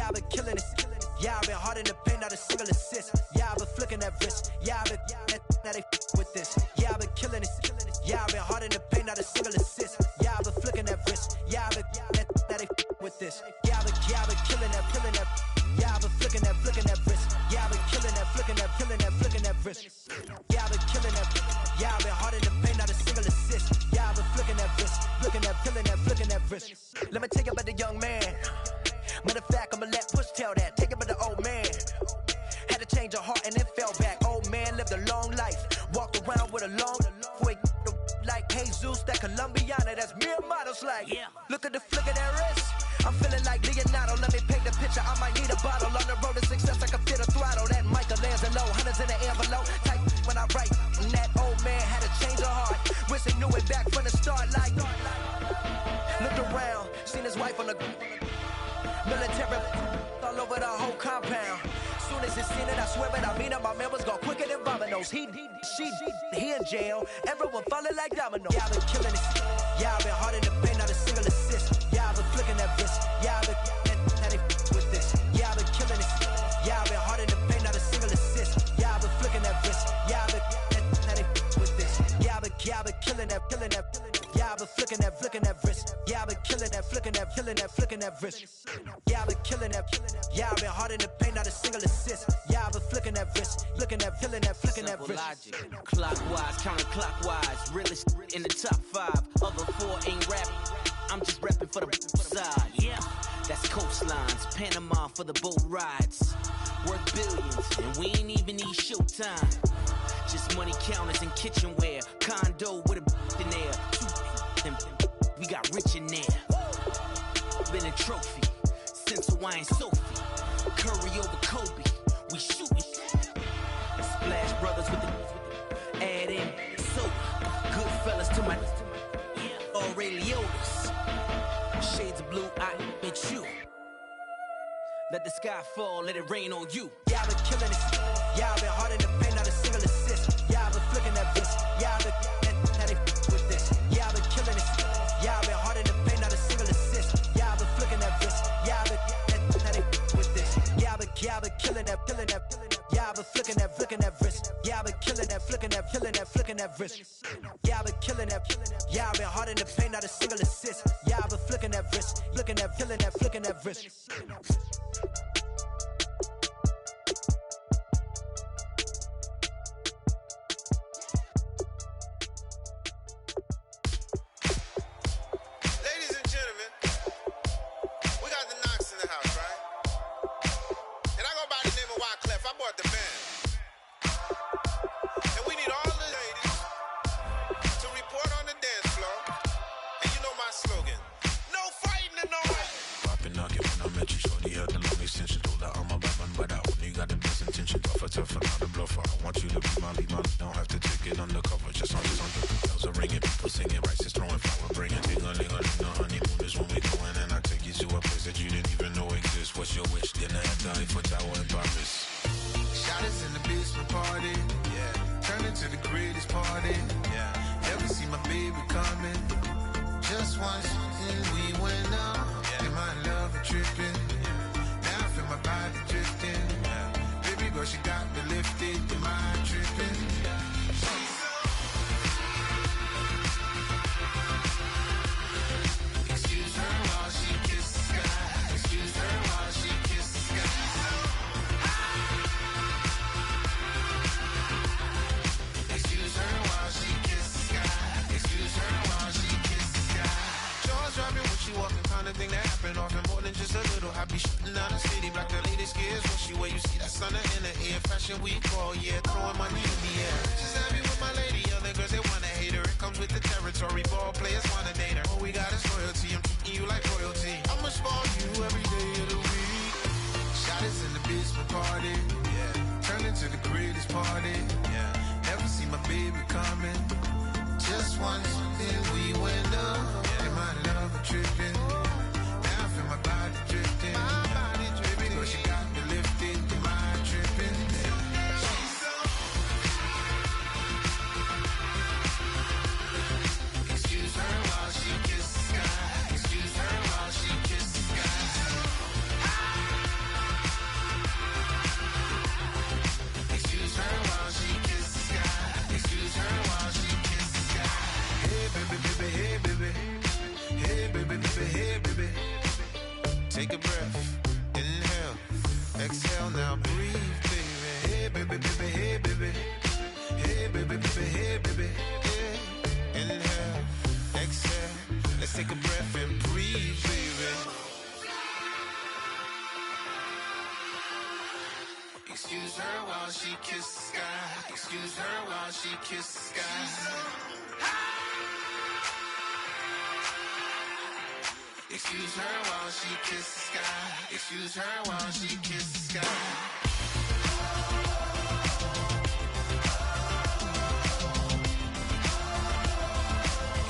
Yeah, I've been killing it. Yeah, I've been hard in the paint, not a single assist. Yeah, I've been flicking that wrist. Yeah, I've been now they with this. Yeah, I've been killing it. Yeah, I've been hard in the paint, not a single assist. Yeah, I've been flicking that wrist. Yeah, I've been now they with this. Yeah, I've been killing that. Yeah, I've been flicking that wrist. Yeah, I've been killing that, flicking that wrist. Yeah, I've been killing that. Yeah, I've been hard in the paint, not a single assist. Yeah, I've been flicking that wrist, flicking that wrist. Let me tell you about the young man. Matter of fact, I'ma let Push tell that. Take it about the old man. Had to change her heart and then fell back. Old man lived a long life. Walked around with a long way like Jesus, that Colombiana, that's mere models like. Yeah. Look at the flick of that wrist. I'm feeling like Leonardo. Let me paint the picture. I might need a bottle. On the road to success, I can fit a throttle. That Michelangelo, hundreds in the envelope. Type when I write. And that old man had to change her heart. Wish he knew it back from the start. Like, looked around, seen his wife on the military all over the whole compound. Soon as he seen it, I swear it, I mean it, my man was gone quicker than Domino's. He in jail, everyone falling like dominoes. Yeah, I've been killing it. Yeah, I've been hard in the paint, not a single assist. Yeah, I've been flicking that wrist. Yeah, I've been now they with this. Yeah, I've been killing it. Yeah, I've been hard in the paint, not a single assist. Yeah, I've been flicking that wrist. Yeah, I've been now they with this. Yeah, I've been killing that. Yeah, I've been flicking that wrist. Yeah, I've been killing that, flicking that wrist. Yeah, I've been killing that. Yeah, I've been hard in the paint, not a single assist. Yeah, I've been flicking that wrist, flicking that wrist. Logic. Clockwise, counterclockwise, realest in the top 5. Other 4 ain't rapping. I'm just rapping for the side. Yeah, that's coastlines, Panama for the boat rides. Worth billions, and we ain't even need showtime. Just money counters and kitchenware. Condo with a in there. We got rich in there. Been a trophy since Hawaiian Sophie. Curry over Kobe. We shootin'. Splash Brothers with the add in soda. Good fellas to my Aureliotas. Shades of blue, I met you. Let the sky fall, let it rain on you. Yeah, I've been killing it. Yeah, I've been hard in the paint, not a single assist. Yeah, I've been flicking that wrist. Yeah, I've been now they with this. Yeah, I've been killing it. Yeah, I've been hard in the paint, not a single assist. Yeah, I've been flicking that wrist. Yeah, I've been now they with this. Yeah, I've been killing that. Yeah, I've been flicking that wrist. Yeah, I've been killing that, flicking that wrist. Yeah, I've been killing that. Yeah, I've been hard in the paint, not a single assist. Yeah, I've been flicking that wrist, flicking that wrist. breath. Inhale, exhale, now breathe, baby. Hey, baby, baby, hey, baby. Hey, baby, baby, hey, baby. Yeah. Inhale, exhale. Let's take a breath and breathe, baby. Excuse her while she kisses the sky. Excuse her while she kisses the sky. Excuse her while she kisses the sky. Excuse her while she kisses the sky.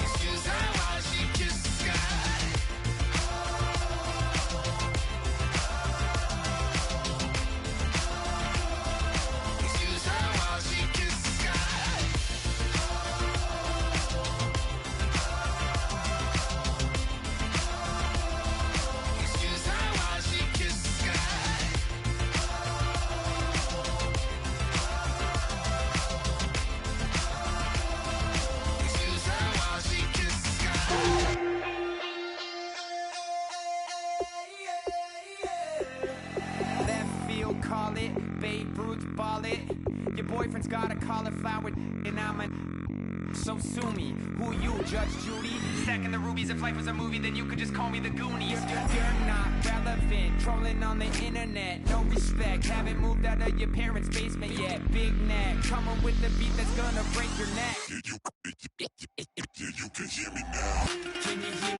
Excuse her while she kisses the sky. Excuse her while she kisses the sky. Excuse her while she kisses the sky. Excuse her while she kisses the sky. Left field, call it. Babe Ruth, ball it. Your boyfriend's got a cauliflower, and I'm a. So sue me. Who you, Judge Judy? Stacking the rubies. If life was a movie, then you could just call me the Goonies. You're not relevant. Trolling on the internet. No respect. Haven't moved out of your parents' basement yet. Big neck. Coming with the beat that's gonna break your neck. You can hear me now. Can you hear